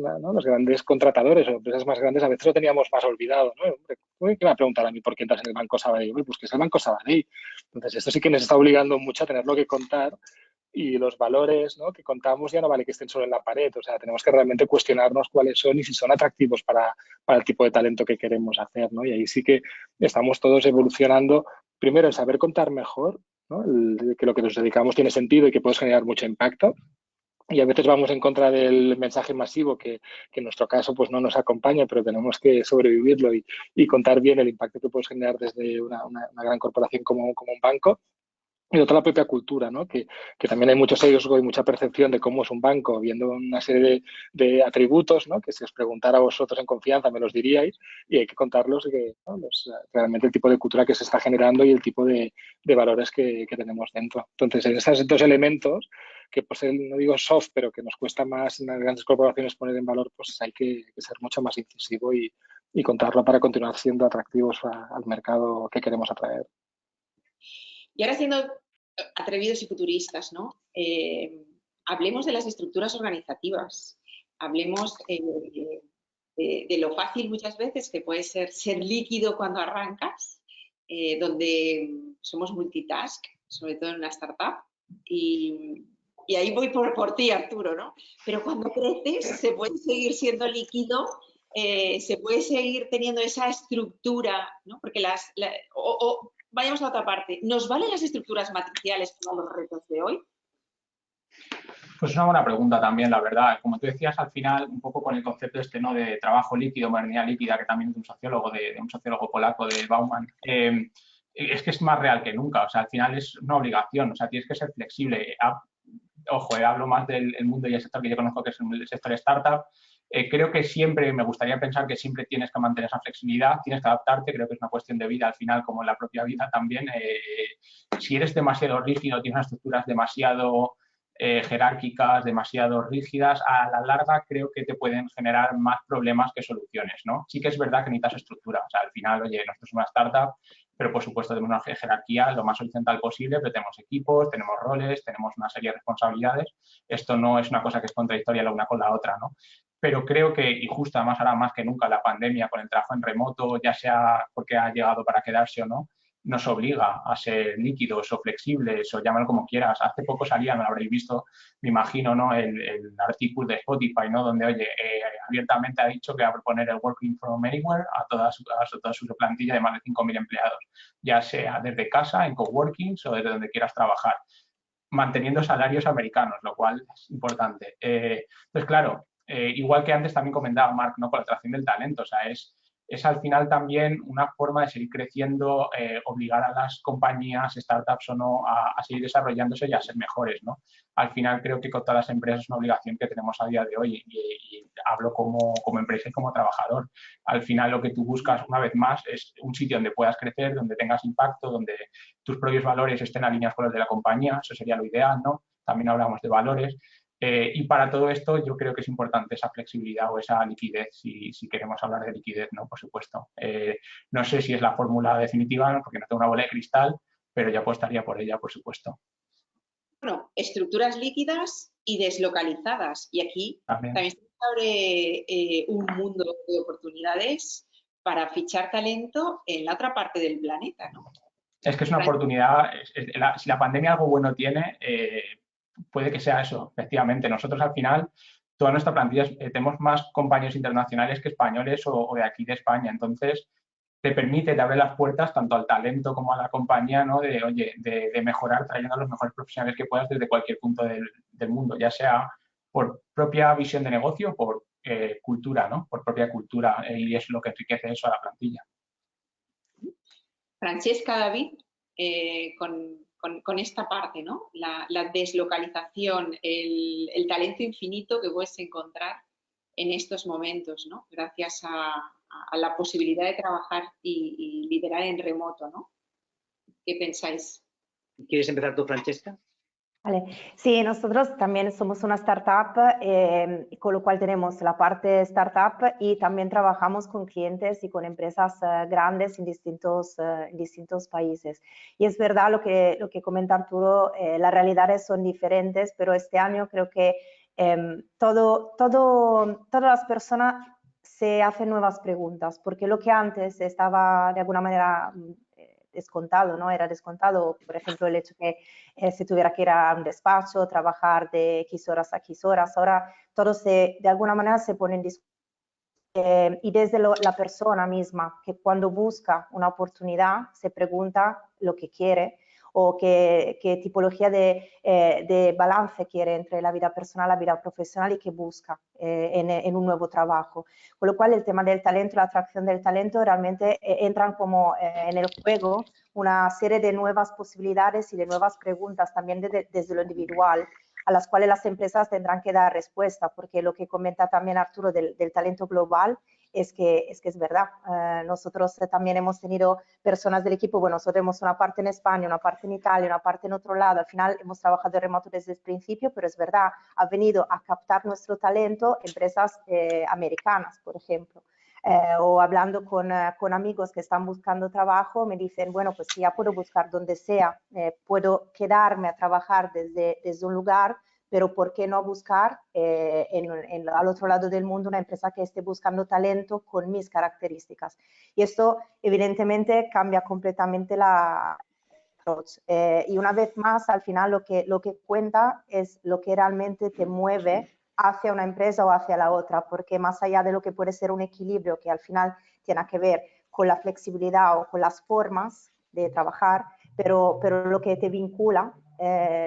contratadores o empresas más grandes a veces lo teníamos más olvidado, ¿no? ¿Qué me va a preguntar a mí por qué entras en el Banco Sabadell? Pues que es el Banco Sabadell. Entonces, esto sí que nos está obligando mucho a tenerlo que contar, y los valores, ¿no?, que contamos ya no vale que estén solo en la pared. O sea, tenemos que realmente cuestionarnos cuáles son y si son atractivos para el tipo de talento que queremos hacer, ¿no? Y ahí sí que estamos todos evolucionando, primero en saber contar mejor, ¿no?, que lo que nos dedicamos tiene sentido y que puedes generar mucho impacto. Y a veces vamos en contra del mensaje masivo que en nuestro caso pues no nos acompaña, pero tenemos que sobrevivirlo y contar bien el impacto que puedes generar desde una gran corporación como un banco. Y otra, la propia cultura, ¿no?, que también hay mucho sesgo y mucha percepción de cómo es un banco, viendo una serie de atributos, ¿no?, que si os preguntara a vosotros en confianza me los diríais, y hay que contarlos, ¿no?, realmente el tipo de cultura que se está generando y el tipo de valores que tenemos dentro. Entonces, en estos dos elementos, que pues no digo soft, pero que nos cuesta más en las grandes corporaciones poner en valor, pues hay que ser mucho más incisivo y contarlo para continuar siendo atractivos al mercado que queremos atraer. Y ahora, siendo atrevidos y futuristas, ¿no? Hablemos de las estructuras organizativas, hablemos de lo fácil muchas veces que puede ser líquido cuando arrancas, donde somos multitask, sobre todo en una startup, y ahí voy por ti, Arturo, ¿no? Pero cuando creces se puede seguir siendo líquido, se puede seguir teniendo esa estructura, ¿no? Porque vayamos a otra parte. ¿Nos valen las estructuras matriciales para los retos de hoy? Pues es una buena pregunta también, la verdad. Como tú decías, al final, un poco con el concepto este, ¿no?, de trabajo líquido, modernidad líquida, que también es de un sociólogo polaco, de Bauman, es que es más real que nunca. O sea, al final es una obligación. O sea, tienes que ser flexible. Ojo, hablo más del mundo y el sector que yo conozco, que es el sector startup. Creo que siempre, me gustaría pensar que siempre tienes que mantener esa flexibilidad, tienes que adaptarte, creo que es una cuestión de vida al final, como en la propia vida también. Si eres demasiado rígido, tienes unas estructuras demasiado jerárquicas, demasiado rígidas, a la larga creo que te pueden generar más problemas que soluciones, ¿no? Sí que es verdad que necesitas estructura. O sea, al final, oye, nosotros somos una startup, pero por supuesto tenemos una jerarquía lo más horizontal posible, pero tenemos equipos, tenemos roles, tenemos una serie de responsabilidades. Esto no es una cosa que es contradictoria la una con la otra, ¿no? Pero creo que, y justo además ahora más que nunca, la pandemia con el trabajo en remoto, ya sea porque ha llegado para quedarse o no, nos obliga a ser líquidos o flexibles o llámalo como quieras. Hace poco salía, me lo habréis visto, me imagino, ¿no?, el artículo de Spotify, ¿no?, donde, oye, abiertamente ha dicho que va a proponer el Working from Anywhere a toda su plantilla de más de 5.000 empleados, ya sea desde casa, en coworkings o desde donde quieras trabajar, manteniendo salarios americanos, lo cual es importante. Entonces, claro, igual que antes también comentaba Marc, ¿no?, con la atracción del talento, o sea, es al final también una forma de seguir creciendo, obligar a las compañías, startups o no, a seguir desarrollándose y a ser mejores, ¿no? Al final creo que con todas las empresas es una obligación que tenemos a día de hoy y hablo como empresa y como trabajador. Al final lo que tú buscas, una vez más, es un sitio donde puedas crecer, donde tengas impacto, donde tus propios valores estén alineados con los de la compañía, eso sería lo ideal, ¿no? También hablamos de valores. Y para todo esto yo creo que es importante esa flexibilidad o esa liquidez, si queremos hablar de liquidez, ¿no? Por supuesto. No sé si es la fórmula definitiva, ¿no?, porque no tengo una bola de cristal, pero yo apostaría por ella, por supuesto. Bueno, estructuras líquidas y deslocalizadas. Y aquí también se abre un mundo de oportunidades para fichar talento en la otra parte del planeta, ¿no? Es que es una oportunidad. Si la pandemia algo bueno tiene, puede que sea eso, efectivamente. Nosotros al final, toda nuestra plantilla, tenemos más compañeros internacionales que españoles o de aquí de España. Entonces, te abre las puertas tanto al talento como a la compañía, ¿no?, de mejorar trayendo a los mejores profesionales que puedas desde cualquier punto del mundo, ya sea por propia visión de negocio o por cultura, ¿no?, por propia cultura, y es lo que enriquece eso a la plantilla. Francesca, David, con esta parte, ¿no? La deslocalización, el talento infinito que puedes encontrar en estos momentos, ¿no? Gracias a la posibilidad de trabajar y liderar en remoto, ¿no? ¿Qué pensáis? ¿Quieres empezar tú, Francesca? Vale. Sí, nosotros también somos una startup, con lo cual tenemos la parte startup y también trabajamos con clientes y con empresas grandes en distintos países. Y es verdad lo que comenta Arturo, las realidades son diferentes, pero este año creo que todas las personas se hacen nuevas preguntas, porque lo que antes estaba de alguna manera descontado, ¿no? Era descontado, por ejemplo, el hecho que se tuviera que ir a un despacho, trabajar de X horas a X horas. Ahora todo de alguna manera se pone en discusión. Y desde la persona misma, que cuando busca una oportunidad se pregunta lo que quiere o qué tipología de balance quiere entre la vida personal y la vida profesional y qué busca en un nuevo trabajo. Con lo cual el tema del talento, la atracción del talento realmente entran como en el juego una serie de nuevas posibilidades y de nuevas preguntas también desde lo individual, a las cuales las empresas tendrán que dar respuesta, porque lo que comenta también Arturo del talento global es que es verdad. Nosotros también hemos tenido personas del equipo, bueno, nosotros tenemos una parte en España, una parte en Italia, una parte en otro lado. Al final hemos trabajado remoto desde el principio, pero es verdad, ha venido a captar nuestro talento empresas americanas, por ejemplo. O hablando con amigos que están buscando trabajo, me dicen, bueno, pues ya puedo buscar donde sea, puedo quedarme a trabajar desde un lugar, pero ¿por qué no buscar al otro lado del mundo una empresa que esté buscando talento con mis características? Y esto evidentemente cambia completamente la approach. Y una vez más, al final lo que cuenta es lo que realmente te mueve hacia una empresa o hacia la otra, porque más allá de lo que puede ser un equilibrio que al final tiene que ver con la flexibilidad o con las formas de trabajar, pero lo que te vincula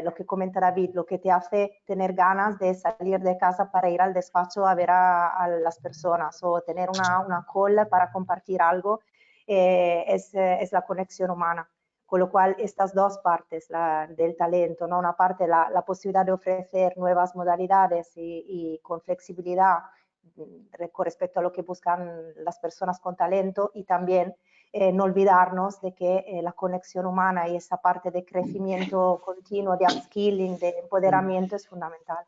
lo que comenta David, lo que te hace tener ganas de salir de casa para ir al despacho a ver a las personas o tener una call para compartir algo, es la conexión humana. Con lo cual, estas dos partes del talento, ¿no? Una parte, la posibilidad de ofrecer nuevas modalidades y con flexibilidad con respecto a lo que buscan las personas con talento, y también no olvidarnos de que la conexión humana y esa parte de crecimiento continuo, de upskilling, de empoderamiento es fundamental.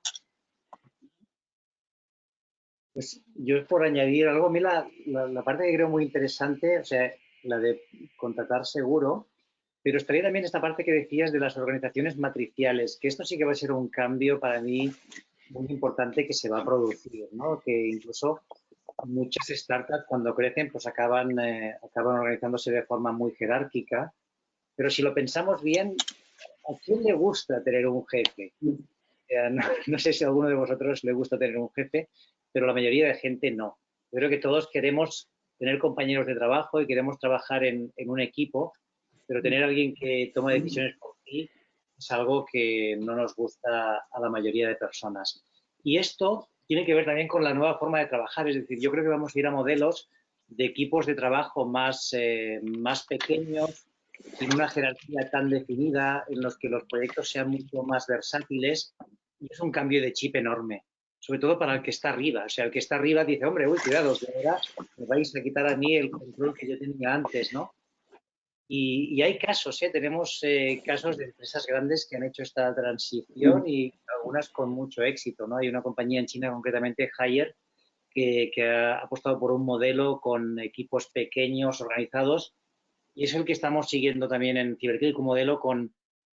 Pues yo, por añadir algo, a mí la parte que creo muy interesante, o sea, la de contratar seguro, pero estaría también esta parte que decías de las organizaciones matriciales, que esto sí que va a ser un cambio para mí muy importante que se va a producir, ¿no? Que incluso muchas startups cuando crecen pues acaban organizándose de forma muy jerárquica, pero si lo pensamos bien, ¿a quién le gusta tener un jefe? No sé si a alguno de vosotros le gusta tener un jefe, pero la mayoría de gente no. Yo creo que todos queremos tener compañeros de trabajo y queremos trabajar en un equipo, pero tener a alguien que tome decisiones por ti es algo que no nos gusta a la mayoría de personas. Y esto tiene que ver también con la nueva forma de trabajar, es decir, yo creo que vamos a ir a modelos de equipos de trabajo más pequeños, sin una jerarquía tan definida, en los que los proyectos sean mucho más versátiles, y es un cambio de chip enorme, sobre todo para el que está arriba. O sea, el que está arriba dice, hombre, uy, cuidado, de verdad me vais a quitar a mí el control que yo tenía antes, ¿no? Y hay casos, tenemos casos de empresas grandes que han hecho esta transición y algunas con mucho éxito, ¿no? Hay una compañía en China, concretamente Haier, que ha apostado por un modelo con equipos pequeños, organizados, y es el que estamos siguiendo también en CiberClick, un modelo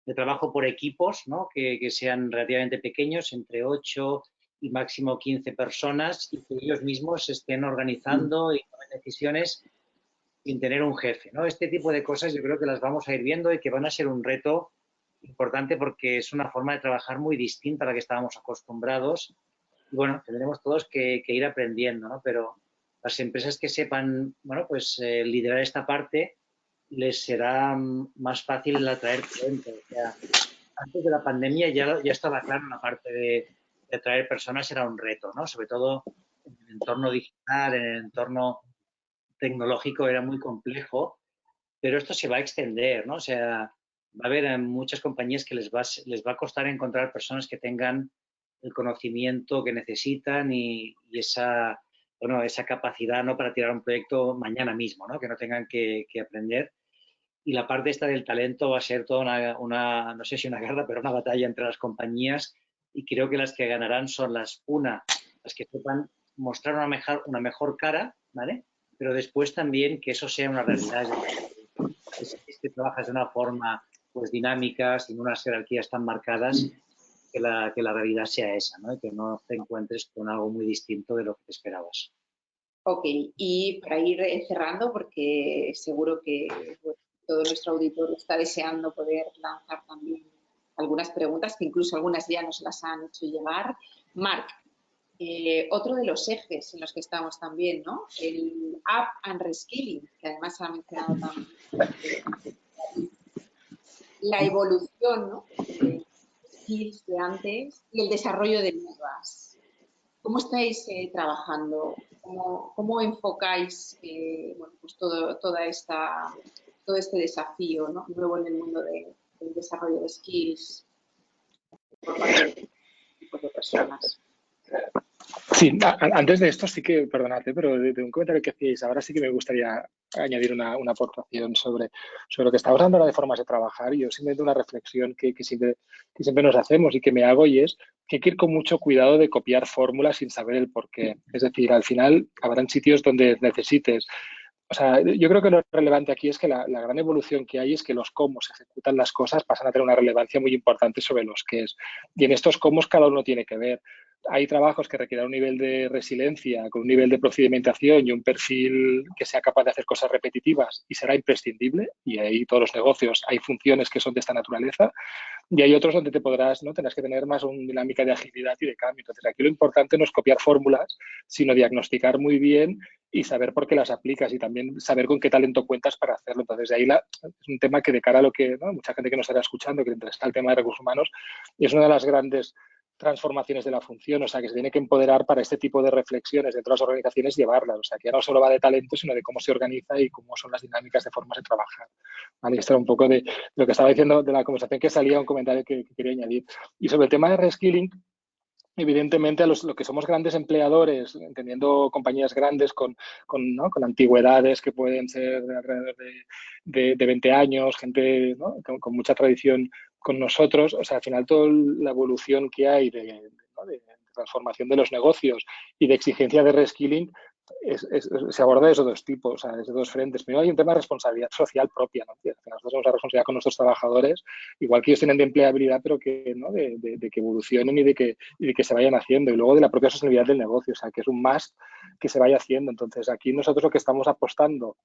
de trabajo por equipos, ¿no? Que sean relativamente pequeños, entre 8 y máximo 15 personas, y que ellos mismos se estén organizando y tomen decisiones sin tener un jefe, ¿no? Este tipo de cosas yo creo que las vamos a ir viendo y que van a ser un reto importante porque es una forma de trabajar muy distinta a la que estábamos acostumbrados. Y bueno, tendremos todos que ir aprendiendo, ¿no? Pero las empresas que sepan, bueno, pues liderar esta parte, les será más fácil el atraer talento. O sea, antes de la pandemia ya estaba claro la parte de atraer personas era un reto, ¿no? Sobre todo en el entorno digital, en el entorno tecnológico era muy complejo, pero esto se va a extender, ¿no? O sea, va a haber muchas compañías que les va a costar encontrar personas que tengan el conocimiento que necesitan y esa capacidad, ¿no? Para tirar un proyecto mañana mismo, ¿no? Que no tengan que aprender. Y la parte esta del talento va a ser toda no sé si una guerra, pero una batalla entre las compañías, y creo que las que ganarán son las que sepan mostrar una mejor cara, ¿vale? Pero después también que eso sea una realidad. Es que trabajas de una forma pues dinámica, sin unas jerarquías tan marcadas, que la realidad sea esa, ¿no? Y que no te encuentres con algo muy distinto de lo que te esperabas. Ok, y para ir cerrando, porque seguro que todo nuestro auditorio está deseando poder lanzar también algunas preguntas, que incluso algunas ya nos las han hecho llegar. Marc, otro de los ejes en los que estamos también, ¿no? El Up and Reskilling, que además se ha mencionado también. La evolución, ¿no? De skills de antes y el desarrollo de nuevas. ¿Cómo estáis trabajando? ¿Cómo enfocáis bueno, pues todo este desafío, ¿no? Nuevo en el mundo del desarrollo de skills por parte de tipos de personas? Sí, antes de esto sí que, perdonad, pero de un comentario que hacíais ahora sí que me gustaría añadir una aportación sobre lo que estamos hablando ahora de formas de trabajar. Y yo simplemente una reflexión que siempre nos hacemos y que me hago, y es que hay que ir con mucho cuidado de copiar fórmulas sin saber el por qué. Es decir, al final habrán sitios donde necesites. O sea, yo creo que lo relevante aquí es que la gran evolución que hay es que los cómo se ejecutan las cosas pasan a tener una relevancia muy importante sobre los qué es. Y en estos cómo cada uno tiene que ver. Hay trabajos que requieren un nivel de resiliencia, con un nivel de procedimentación y un perfil que sea capaz de hacer cosas repetitivas y será imprescindible. Y ahí todos los negocios hay funciones que son de esta naturaleza. y hay otros donde te podrás, ¿no? Tendrás que tener más una dinámica de agilidad y de cambio. Entonces, aquí lo importante no es copiar fórmulas, sino diagnosticar muy bien y saber por qué las aplicas y también saber con qué talento cuentas para hacerlo. Entonces, de ahí es un tema que de cara a lo que, ¿no? Mucha gente que nos estará escuchando, que le interesa el tema de recursos humanos, es una de las grandes transformaciones de la función, o sea, que se tiene que empoderar para este tipo de reflexiones dentro de las organizaciones, llevarlas, o sea, que ya no solo va de talento, sino de cómo se organiza y cómo son las dinámicas de formas de trabajar. ¿Vale? Esto era un poco de lo que estaba diciendo de la conversación que salía, un comentario que quería añadir. Y sobre el tema de reskilling, evidentemente, a lo que somos grandes empleadores, entendiendo compañías grandes ¿no? con antigüedades que pueden ser de alrededor de 20 años, gente, ¿no? con mucha tradición con nosotros, o sea, al final toda la evolución que hay de transformación de los negocios y de exigencia de reskilling se aborda de esos dos tipos, o sea, de esos dos frentes. Primero hay un tema de responsabilidad social propia, ¿no? Que nosotros tenemos la responsabilidad con nuestros trabajadores, igual que ellos tienen de empleabilidad, pero que, ¿no? de que evolucionen y de que se vayan haciendo. Y luego de la propia sostenibilidad del negocio, o sea, que es un must que se vaya haciendo. Entonces, aquí nosotros lo que estamos apostando,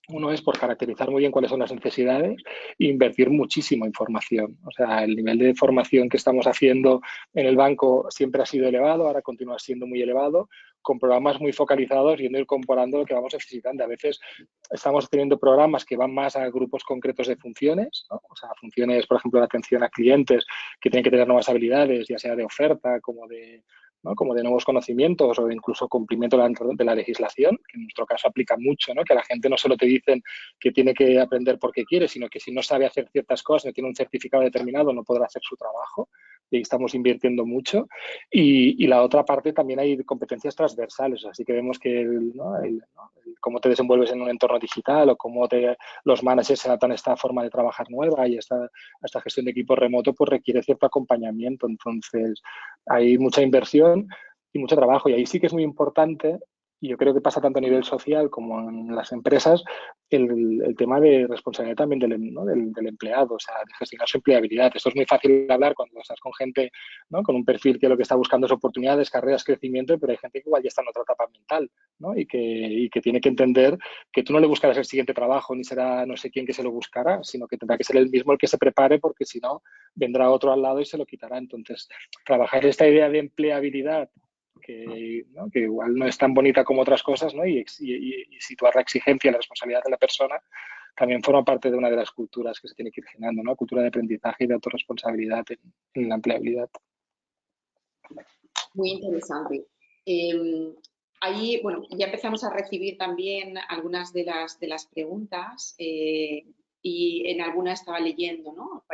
uno es por caracterizar muy bien cuáles son las necesidades e invertir muchísimo en formación. O sea, el nivel de formación que estamos haciendo en el banco siempre ha sido elevado, ahora continúa siendo muy elevado, con programas muy focalizados, yendo y comparando lo que vamos necesitando. A veces estamos teniendo programas que van más a grupos concretos de funciones, ¿no? O sea, funciones, por ejemplo, de atención a clientes que tienen que tener nuevas habilidades, ya sea de oferta como de, ¿no? Como de nuevos conocimientos o de incluso cumplimiento de la legislación, que en nuestro caso aplica mucho, ¿no? Que a la gente no solo te dicen que tiene que aprender porque quiere, sino que si no sabe hacer ciertas cosas, no tiene un certificado determinado, no podrá hacer su trabajo. Y ahí estamos invirtiendo mucho. Y la otra parte también hay competencias transversales, así que vemos que cómo te desenvuelves en un entorno digital o cómo los managers se adaptan a esta forma de trabajar nueva y a esta gestión de equipo remoto, pues requiere cierto acompañamiento. Entonces, hay mucha inversión y mucho trabajo. Y ahí sí que es muy importante, y yo creo que pasa tanto a nivel social como en las empresas, el tema de responsabilidad también del empleado, o sea, de gestionar su empleabilidad. Esto es muy fácil de hablar cuando estás con gente, ¿no? Con un perfil que lo que está buscando es oportunidades, carreras, crecimiento, pero hay gente que igual ya está en otra etapa mental, ¿no? Y que tiene que entender que tú no le buscarás el siguiente trabajo, ni será no sé quién que se lo buscará, sino que tendrá que ser el mismo el que se prepare, porque si no, vendrá otro al lado y se lo quitará. Entonces, trabajar esta idea de empleabilidad, ¿no? Que igual no es tan bonita como otras cosas, ¿no? Y situar la exigencia y la responsabilidad de la persona también forma parte de una de las culturas que se tiene que ir generando, ¿no? Cultura de aprendizaje y de autorresponsabilidad en la empleabilidad. Muy interesante. Ahí, bueno, ya empezamos a recibir también algunas de las preguntas y en algunas estaba leyendo, ¿no?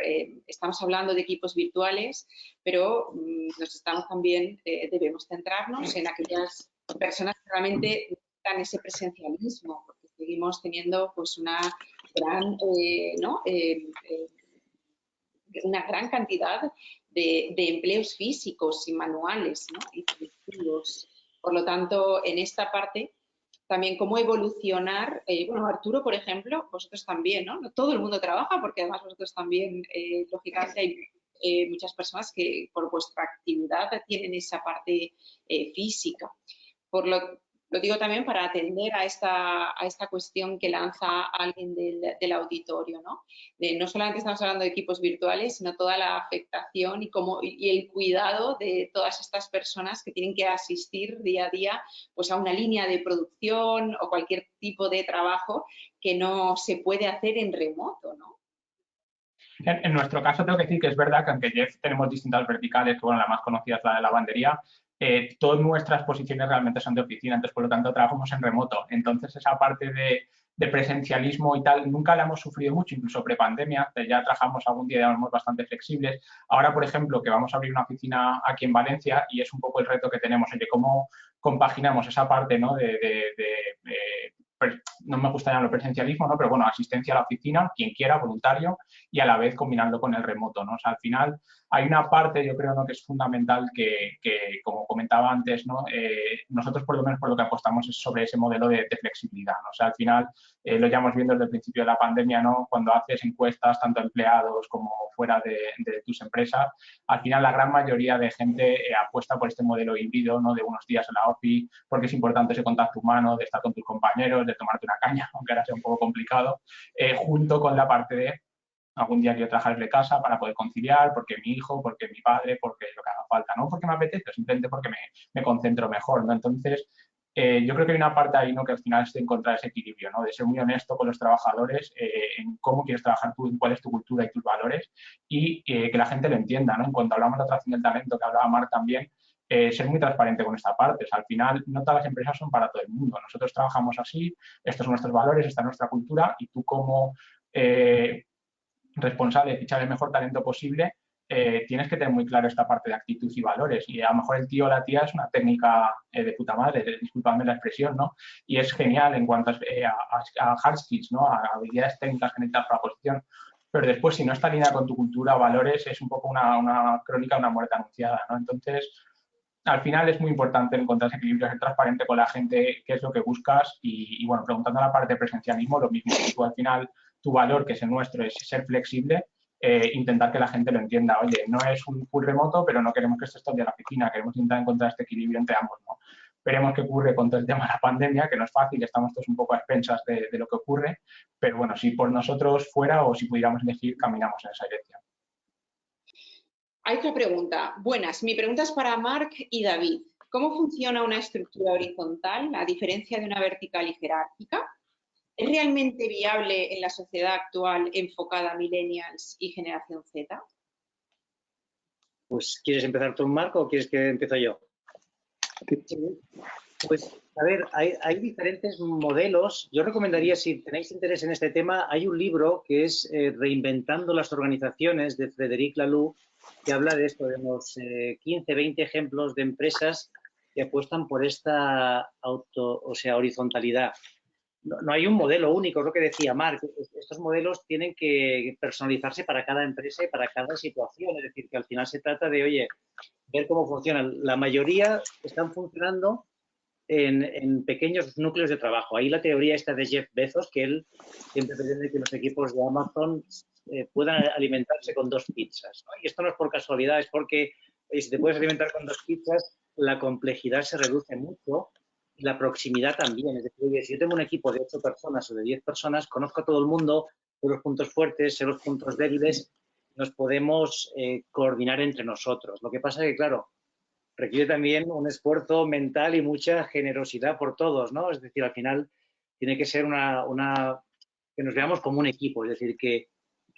Estamos hablando de equipos virtuales, pero nos estamos también, debemos centrarnos en aquellas personas que realmente necesitan ese presencialismo, porque seguimos teniendo pues una gran, una gran cantidad de empleos físicos y manuales, ¿no? Y productivos. Por lo tanto, en esta parte, también cómo evolucionar. Bueno, Arturo, por ejemplo, vosotros también, ¿no? No todo el mundo trabaja, porque además vosotros también, lógicamente, hay muchas personas que por vuestra actividad tienen esa parte física. Lo digo también para atender a esta cuestión que lanza alguien del auditorio, ¿no? No solamente estamos hablando de equipos virtuales, sino toda la afectación y el cuidado de todas estas personas que tienen que asistir día a día pues, a una línea de producción o cualquier tipo de trabajo que no se puede hacer en remoto, ¿no? En nuestro caso, tengo que decir que es verdad que aunque Jeff tenemos distintas verticales, que bueno, la más conocida es la de lavandería, todas nuestras posiciones realmente son de oficina, entonces por lo tanto trabajamos en remoto. Entonces esa parte de presencialismo y tal nunca la hemos sufrido mucho, incluso prepandemia, ya trabajamos algún día, éramos bastante flexibles. Ahora, por ejemplo, que vamos a abrir una oficina aquí en Valencia y es un poco el reto que tenemos, oye, cómo compaginamos esa parte, ¿no? No me gusta llamarlo presencialismo, ¿no? Pero bueno, asistencia a la oficina, quien quiera, voluntario, y a la vez combinando con el remoto, ¿no? O sea, al final hay una parte, yo creo, ¿no? Que es fundamental que como comentaba antes, ¿no? Nosotros por lo menos por lo que apostamos es sobre ese modelo de flexibilidad, ¿no? O sea, al final lo llevamos viendo desde el principio de la pandemia, ¿no? Cuando haces encuestas, tanto a empleados como fuera de tus empresas, al final la gran mayoría de gente apuesta por este modelo híbrido, ¿no? De unos días en la OFI, porque es importante ese contacto humano, de estar con tus compañeros, de tomarte una caña, aunque ahora sea un poco complicado, junto con la parte de algún día quiero trabajar desde casa para poder conciliar, porque mi hijo, porque mi padre, porque lo que haga falta, no porque me apetece, simplemente porque me concentro mejor, ¿no? Entonces, yo creo que hay una parte ahí, ¿no?, que al final es de encontrar ese equilibrio, ¿no?, de ser muy honesto con los trabajadores en cómo quieres trabajar tú, cuál es tu cultura y tus valores, y que la gente lo entienda, ¿no? En cuanto hablamos de atracción del talento, que hablaba Marc también, ser muy transparente con esta parte. O sea, al final, no todas las empresas son para todo el mundo. Nosotros trabajamos así, estos son nuestros valores, esta es nuestra cultura, y tú como responsable de fichar el mejor talento posible, tienes que tener muy claro esta parte de actitud y valores. Y a lo mejor el tío o la tía es una técnica de puta madre, disculpadme la expresión, ¿no? Y es genial en cuanto a hard skills, ¿no?, a habilidades técnicas que necesitas para la posición. Pero después, si no está alineada con tu cultura o valores, es un poco una crónica de una muerte anunciada, ¿no? Entonces, al final es muy importante encontrar ese equilibrio, ser transparente con la gente, qué es lo que buscas y bueno, preguntando a la parte de presencialismo, lo mismo. Tú al final, tu valor, que es el nuestro, es ser flexible, intentar que la gente lo entienda. Oye, no es un full remoto, pero no queremos que estés todo el día en la oficina, queremos intentar encontrar este equilibrio entre ambos, ¿no? Veremos qué ocurre con todo el tema de la pandemia, que no es fácil, estamos todos un poco a expensas de lo que ocurre, pero bueno, si por nosotros fuera o si pudiéramos elegir, caminamos en esa dirección. Hay otra pregunta. Buenas, mi pregunta es para Marc y David. ¿Cómo funciona una estructura horizontal a diferencia de una vertical y jerárquica? ¿Es realmente viable en la sociedad actual enfocada a millennials y generación Z? Pues, ¿quieres empezar tú, Marc, o quieres que empiece yo? Pues, a ver, hay diferentes modelos. Yo recomendaría, si tenéis interés en este tema, hay un libro que es Reinventando las organizaciones, de Frederic Laloux, que habla de esto, de unos 15, 20 ejemplos de empresas que apuestan por esta horizontalidad. No hay un modelo único, es lo que decía Marc. Estos modelos tienen que personalizarse para cada empresa y para cada situación. Es decir, que al final se trata de, oye, ver cómo funcionan. La mayoría están funcionando en pequeños núcleos de trabajo. Ahí la teoría esta de Jeff Bezos, que él siempre pretende que los equipos de Amazon puedan alimentarse con 2 pizzas, ¿no? Y esto no es por casualidad, es porque si te puedes alimentar con 2 pizzas, la complejidad se reduce mucho y la proximidad también. Es decir, si yo tengo un equipo de 8 personas o de 10 personas, conozco a todo el mundo, sé los puntos fuertes, sé los puntos débiles, nos podemos coordinar entre nosotros. Lo que pasa es que, claro, requiere también un esfuerzo mental y mucha generosidad por todos, ¿no? Es decir, al final tiene que ser que nos veamos como un equipo, es decir, que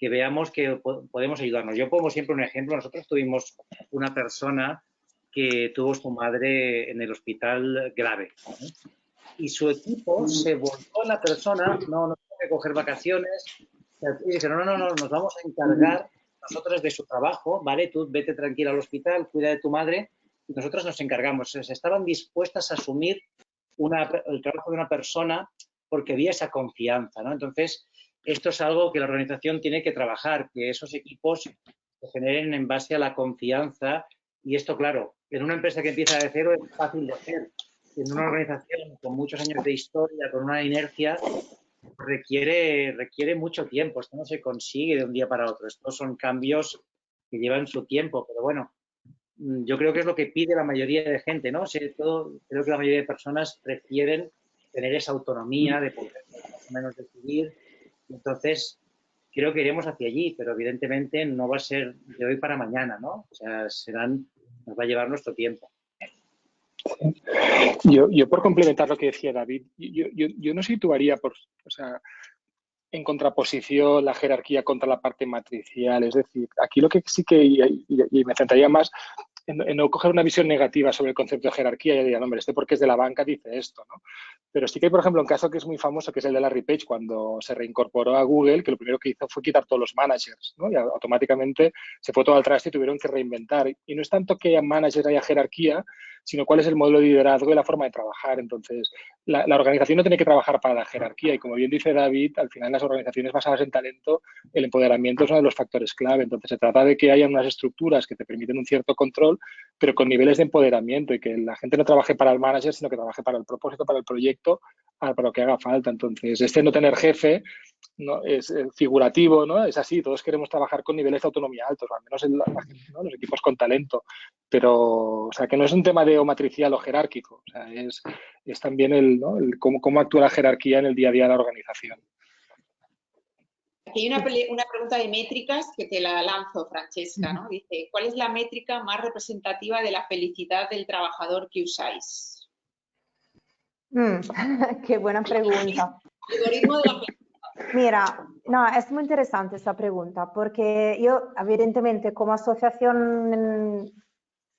veamos que podemos ayudarnos. Yo pongo siempre un ejemplo. Nosotros tuvimos una persona que tuvo su madre en el hospital grave, ¿no? Y su equipo se volcó en la persona, no tiene que coger vacaciones, y dijeron, no, nos vamos a encargar nosotros de su trabajo, ¿vale? Tú vete tranquila al hospital, cuida de tu madre, y nosotros nos encargamos. Estaban dispuestas a asumir el trabajo de una persona porque había esa confianza, ¿no? Entonces, esto es algo que la organización tiene que trabajar, que esos equipos se generen en base a la confianza. Y esto, claro, en una empresa que empieza de cero es fácil de hacer. En una organización con muchos años de historia, con una inercia, requiere mucho tiempo. Esto no se consigue de un día para otro. Estos son cambios que llevan su tiempo, pero bueno, yo creo que es lo que pide la mayoría de gente, ¿no? Sobre todo, creo que la mayoría de personas prefieren tener esa autonomía de poder más o menos decidir. Entonces, creo que iremos hacia allí, pero evidentemente no va a ser de hoy para mañana, ¿no? O sea, nos va a llevar nuestro tiempo. Yo por complementar lo que decía David, yo no situaría en contraposición la jerarquía contra la parte matricial. Es decir, aquí lo que sí que, y me centraría más en no coger una visión negativa sobre el concepto de jerarquía. Yo diría, no, hombre, porque es de la banca dice esto, ¿no? Pero sí que hay, por ejemplo, un caso que es muy famoso, que es el de Larry Page, cuando se reincorporó a Google, que lo primero que hizo fue quitar todos los managers, ¿no? Y automáticamente se fue todo al traste y tuvieron que reinventar. Y no es tanto que haya managers, haya jerarquía, sino cuál es el modelo de liderazgo y la forma de trabajar. Entonces, la organización no tiene que trabajar para la jerarquía. Y como bien dice David, al final en las organizaciones basadas en talento, el empoderamiento es uno de los factores clave. Entonces, se trata de que haya unas estructuras que te permiten un cierto control, pero con niveles de empoderamiento, y que la gente no trabaje para el manager, sino que trabaje para el propósito, para el proyecto, para lo que haga falta. Entonces, no tener jefe no es figurativo, ¿no? Es así, todos queremos trabajar con niveles de autonomía altos, al menos ¿no? Los equipos con talento, pero, o sea, que no es un tema de o matricial o jerárquico, o sea, es también cómo actúa la jerarquía en el día a día de la organización. Aquí hay una pregunta de métricas que te la lanzo, Francesca, ¿no? Dice, ¿cuál es la métrica más representativa de la felicidad del trabajador que usáis? Qué buena pregunta. Algoritmo de la felicidad. Mira, no, es muy interesante esta pregunta porque yo, evidentemente, como asociación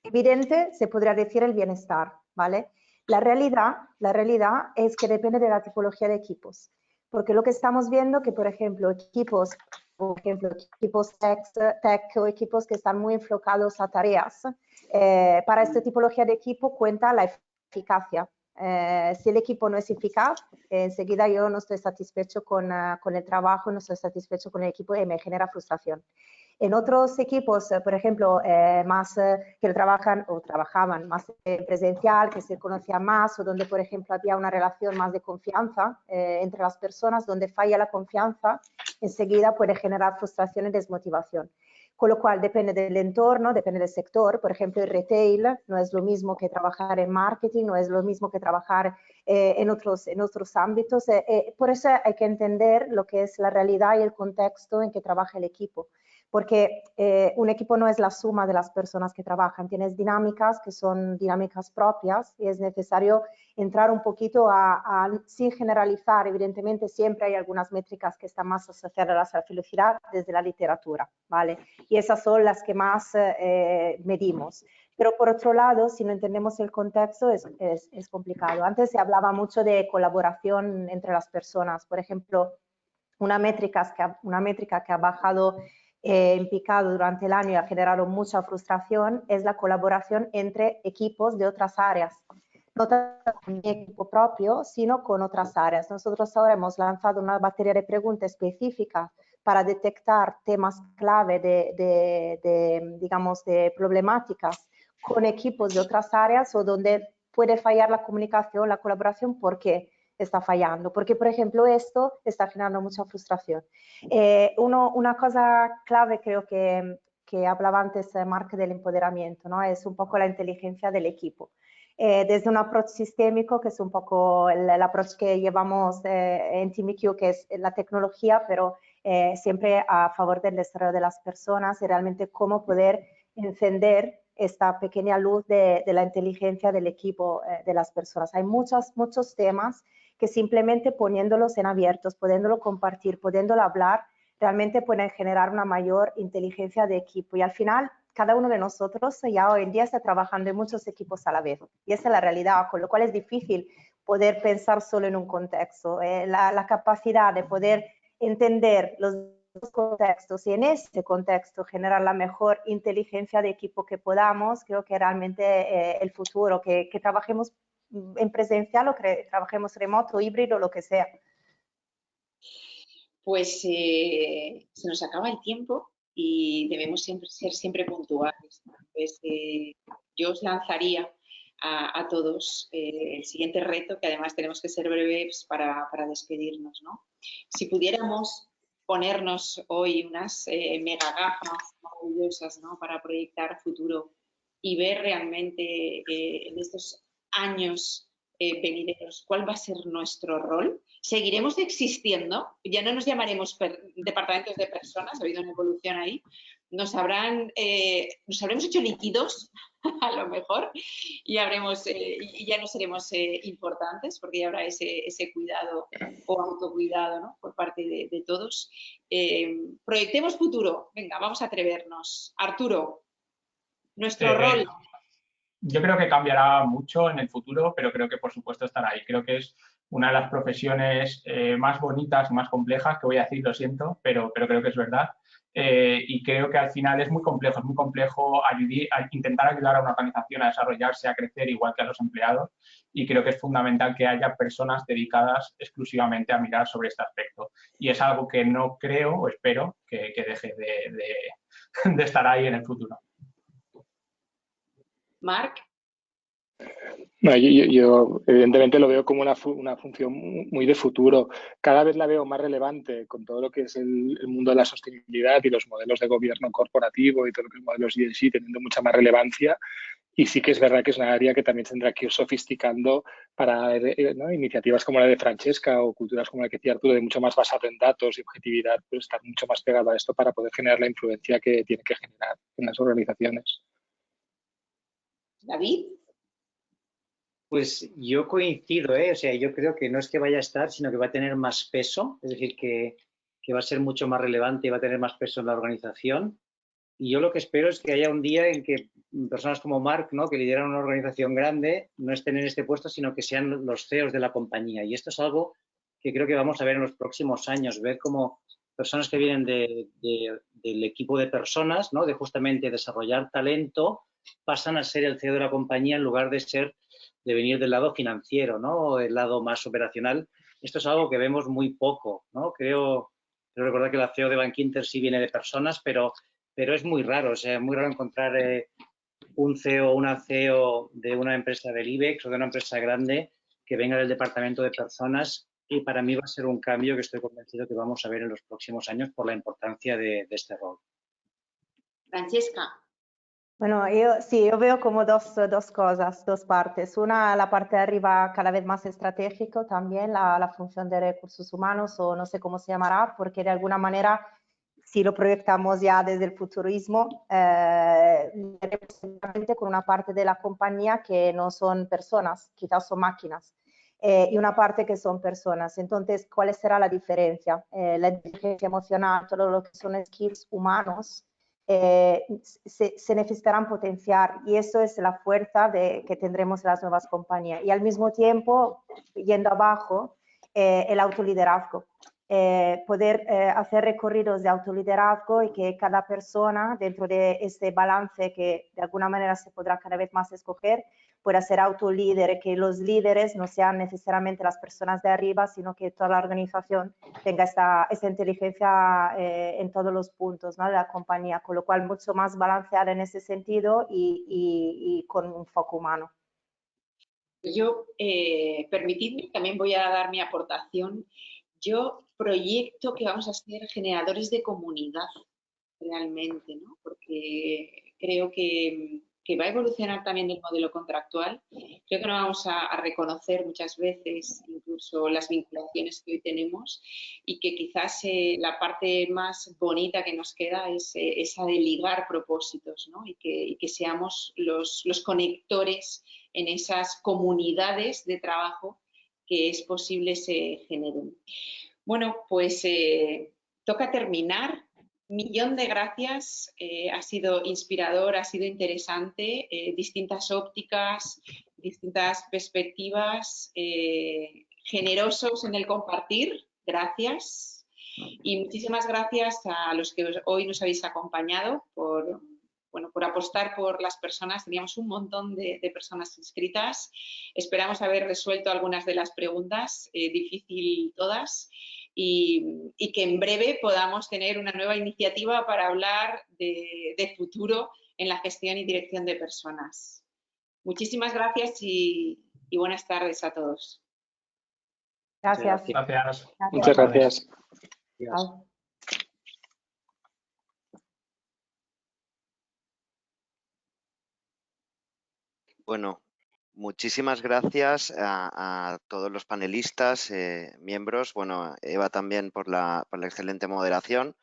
evidente, se podría decir el bienestar, ¿vale? La realidad es que depende de la tipología de equipos, porque lo que estamos viendo que, por ejemplo, equipos tech o equipos que están muy enfocados a tareas, para esta tipología de equipo cuenta la eficacia. Si el equipo no es eficaz, enseguida yo no estoy satisfecho con el trabajo, no estoy satisfecho con el equipo y me genera frustración. En otros equipos, por ejemplo, que trabajaban más presencial, que se conocían más o donde, por ejemplo, había una relación más de confianza entre las personas, donde falla la confianza, enseguida puede generar frustración y desmotivación. Con lo cual depende del entorno, depende del sector. Por ejemplo, el retail no es lo mismo que trabajar en marketing, no es lo mismo que trabajar en otros ámbitos. Por eso hay que entender lo que es la realidad y el contexto en que trabaja el equipo. Porque un equipo no es la suma de las personas que trabajan, tienes dinámicas que son dinámicas propias y es necesario entrar un poquito sin generalizar. Evidentemente siempre hay algunas métricas que están más asociadas a la felicidad desde la literatura, ¿vale? Y esas son las que más medimos. Pero por otro lado, si no entendemos el contexto, es complicado. Antes se hablaba mucho de colaboración entre las personas. Por ejemplo, una métrica que ha bajado en picado durante el año y ha generado mucha frustración es la colaboración entre equipos de otras áreas. No tanto con mi equipo propio, sino con otras áreas. Nosotros ahora hemos lanzado una batería de preguntas específicas para detectar temas clave digamos, de problemáticas con equipos de otras áreas o donde puede fallar la comunicación, la colaboración. ¿Por qué está fallando? Porque, por ejemplo, esto está generando mucha frustración. Una cosa clave, creo que hablaba antes Marc del empoderamiento, ¿no? Es un poco la inteligencia del equipo. Desde un approach sistémico, que es un poco el approach que llevamos en TeamIQ, que es la tecnología, pero siempre a favor del desarrollo de las personas y realmente cómo poder encender esta pequeña luz de la inteligencia del equipo de las personas. Hay muchos temas que simplemente poniéndolos en abiertos, pudiéndolo compartir, pudiéndolo hablar, realmente pueden generar una mayor inteligencia de equipo. Y al final, cada uno de nosotros ya hoy en día está trabajando en muchos equipos a la vez. Y esa es la realidad, con lo cual es difícil poder pensar solo en un contexto. La capacidad de poder entender los contextos y en ese contexto generar la mejor inteligencia de equipo que podamos, creo que realmente el futuro, que trabajemos en presencial o que trabajemos remoto, híbrido, lo que sea. Pues se nos acaba el tiempo y debemos ser siempre puntuales. Entonces, yo os lanzaría a todos el siguiente reto, que además tenemos que ser breves para despedirnos, ¿no? Si pudiéramos ponernos hoy unas mega gafas maravillosas, ¿no? Para proyectar futuro y ver realmente en estos años venideros cuál va a ser nuestro rol. ¿Seguiremos existiendo? Ya no nos llamaremos departamentos de personas, ha habido una evolución ahí. Nos habremos hecho líquidos, a lo mejor, y ya no seremos importantes, porque ya habrá ese cuidado o autocuidado, ¿no? Por parte de todos. Proyectemos futuro. Venga, vamos a atrevernos. Arturo, nuestro rol. Yo creo que cambiará mucho en el futuro, pero creo que por supuesto estará ahí. Creo que es una de las profesiones más bonitas y más complejas, que voy a decir, lo siento, pero creo que es verdad. Y creo que al final es muy complejo intentar ayudar a una organización a desarrollarse, a crecer, igual que a los empleados. Y creo que es fundamental que haya personas dedicadas exclusivamente a mirar sobre este aspecto. Y es algo que no creo o espero que deje de estar ahí en el futuro. Marc. No, yo evidentemente lo veo como una función muy de futuro. Cada vez la veo más relevante con todo lo que es el mundo de la sostenibilidad y los modelos de gobierno corporativo y todo lo que es modelos ESG teniendo mucha más relevancia. Y sí que es verdad que es una área que también tendrá que ir sofisticando para ¿no? Iniciativas como la de Francesca o culturas como la que decía Arturo, de mucho más basado en datos y objetividad, pues estar mucho más pegado a esto para poder generar la influencia que tiene que generar en las organizaciones. David. Pues yo coincido, o sea, yo creo que no es que vaya a estar, sino que va a tener más peso, es decir, que va a ser mucho más relevante y va a tener más peso en la organización. Y yo lo que espero es que haya un día en que personas como Marc, ¿no?, que lideran una organización grande, no estén en este puesto, sino que sean los CEOs de la compañía. Y esto es algo que creo que vamos a ver en los próximos años, ver cómo personas que vienen del equipo de personas, ¿no?, de justamente desarrollar talento, pasan a ser el CEO de la compañía en lugar de venir del lado financiero, ¿no?, o el lado más operacional. Esto es algo que vemos muy poco, ¿no? Creo recordar que la CEO de Bankinter sí viene de personas, pero es muy raro, o sea, es muy raro encontrar un CEO o una CEO de una empresa del IBEX o de una empresa grande que venga del departamento de personas, y para mí va a ser un cambio que estoy convencido que vamos a ver en los próximos años por la importancia de este rol. Francesca. Bueno, yo veo como dos cosas, dos partes. Una, la parte de arriba cada vez más estratégico también, la función de recursos humanos, o no sé cómo se llamará, porque de alguna manera, si lo proyectamos ya desde el futurismo, con una parte de la compañía que no son personas, quizás son máquinas, y una parte que son personas. Entonces, ¿cuál será la diferencia? La inteligencia emocional, todo lo que son skills humanos, se necesitarán potenciar, y eso es la fuerza que tendremos en las nuevas compañías. Y al mismo tiempo, yendo abajo, el autoliderazgo. Poder hacer recorridos de autoliderazgo y que cada persona, dentro de este balance que de alguna manera se podrá cada vez más escoger, pueda ser autolíder, que los líderes no sean necesariamente las personas de arriba, sino que toda la organización tenga esta inteligencia en todos los puntos, ¿no?, de la compañía, con lo cual mucho más balanceada en ese sentido y con un foco humano. Yo, permitidme, también voy a dar mi aportación. Yo proyecto que vamos a ser generadores de comunidad realmente, ¿no? Porque creo que va a evolucionar también el modelo contractual. Creo que no vamos a reconocer muchas veces incluso las vinculaciones que hoy tenemos, y que quizás la parte más bonita que nos queda es esa de ligar propósitos, ¿no? Y que seamos los conectores en esas comunidades de trabajo que es posible se generen. Bueno, pues toca terminar. Millón de gracias, ha sido inspirador, ha sido interesante, distintas ópticas, distintas perspectivas, generosos en el compartir, gracias. Y muchísimas gracias a los que hoy nos habéis acompañado por apostar por las personas. Teníamos un montón de personas inscritas. Esperamos haber resuelto algunas de las preguntas, difícil todas. Y que en breve podamos tener una nueva iniciativa para hablar de futuro en la gestión y dirección de personas. Muchísimas gracias y buenas tardes a todos. Gracias. Gracias. Muchas gracias. Chao. Bueno, muchísimas gracias a todos los panelistas, miembros, bueno, Eva también por la excelente moderación.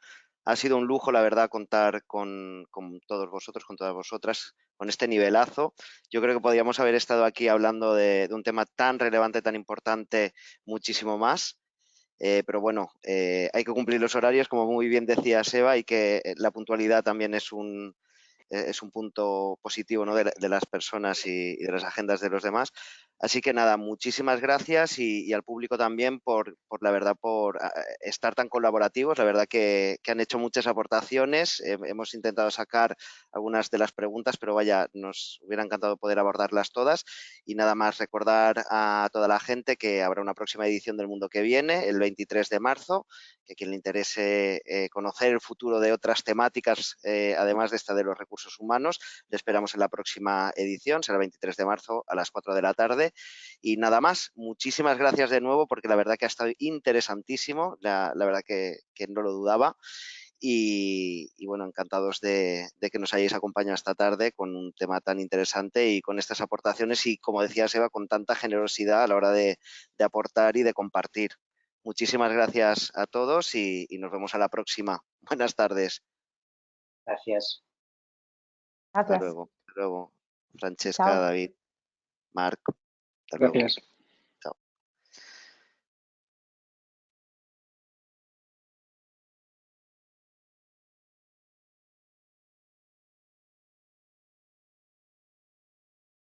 Ha sido un lujo, la verdad, contar con todos vosotros, con todas vosotras, con este nivelazo. Yo creo que podríamos haber estado aquí hablando de un tema tan relevante, tan importante, muchísimo más. Pero bueno, hay que cumplir los horarios, como muy bien decía Eva, y que la puntualidad también es un punto positivo, ¿no?, de las personas y de las agendas de los demás. Así que nada, muchísimas gracias y al público también por la verdad, por estar tan colaborativos. La verdad que han hecho muchas aportaciones. Hemos intentado sacar algunas de las preguntas, pero vaya, nos hubiera encantado poder abordarlas todas. Y nada más, recordar a toda la gente que habrá una próxima edición del Mundo que Viene, el 23 de marzo, que a quien le interese conocer el futuro de otras temáticas, además de esta de los recursos humanos, le esperamos en la próxima edición, será el 23 de marzo a las 4 de la tarde. Y nada más, muchísimas gracias de nuevo, porque la verdad que ha estado interesantísimo, la verdad que no lo dudaba. y bueno, encantados de que nos hayáis acompañado esta tarde con un tema tan interesante y con estas aportaciones y, como decía Eva, con tanta generosidad a la hora de aportar y de compartir. Muchísimas gracias a todos y nos vemos a la próxima. Buenas tardes. Gracias. Hasta Gracias. luego. Francesca, Chao. David, Marc. Hasta luego. Gracias.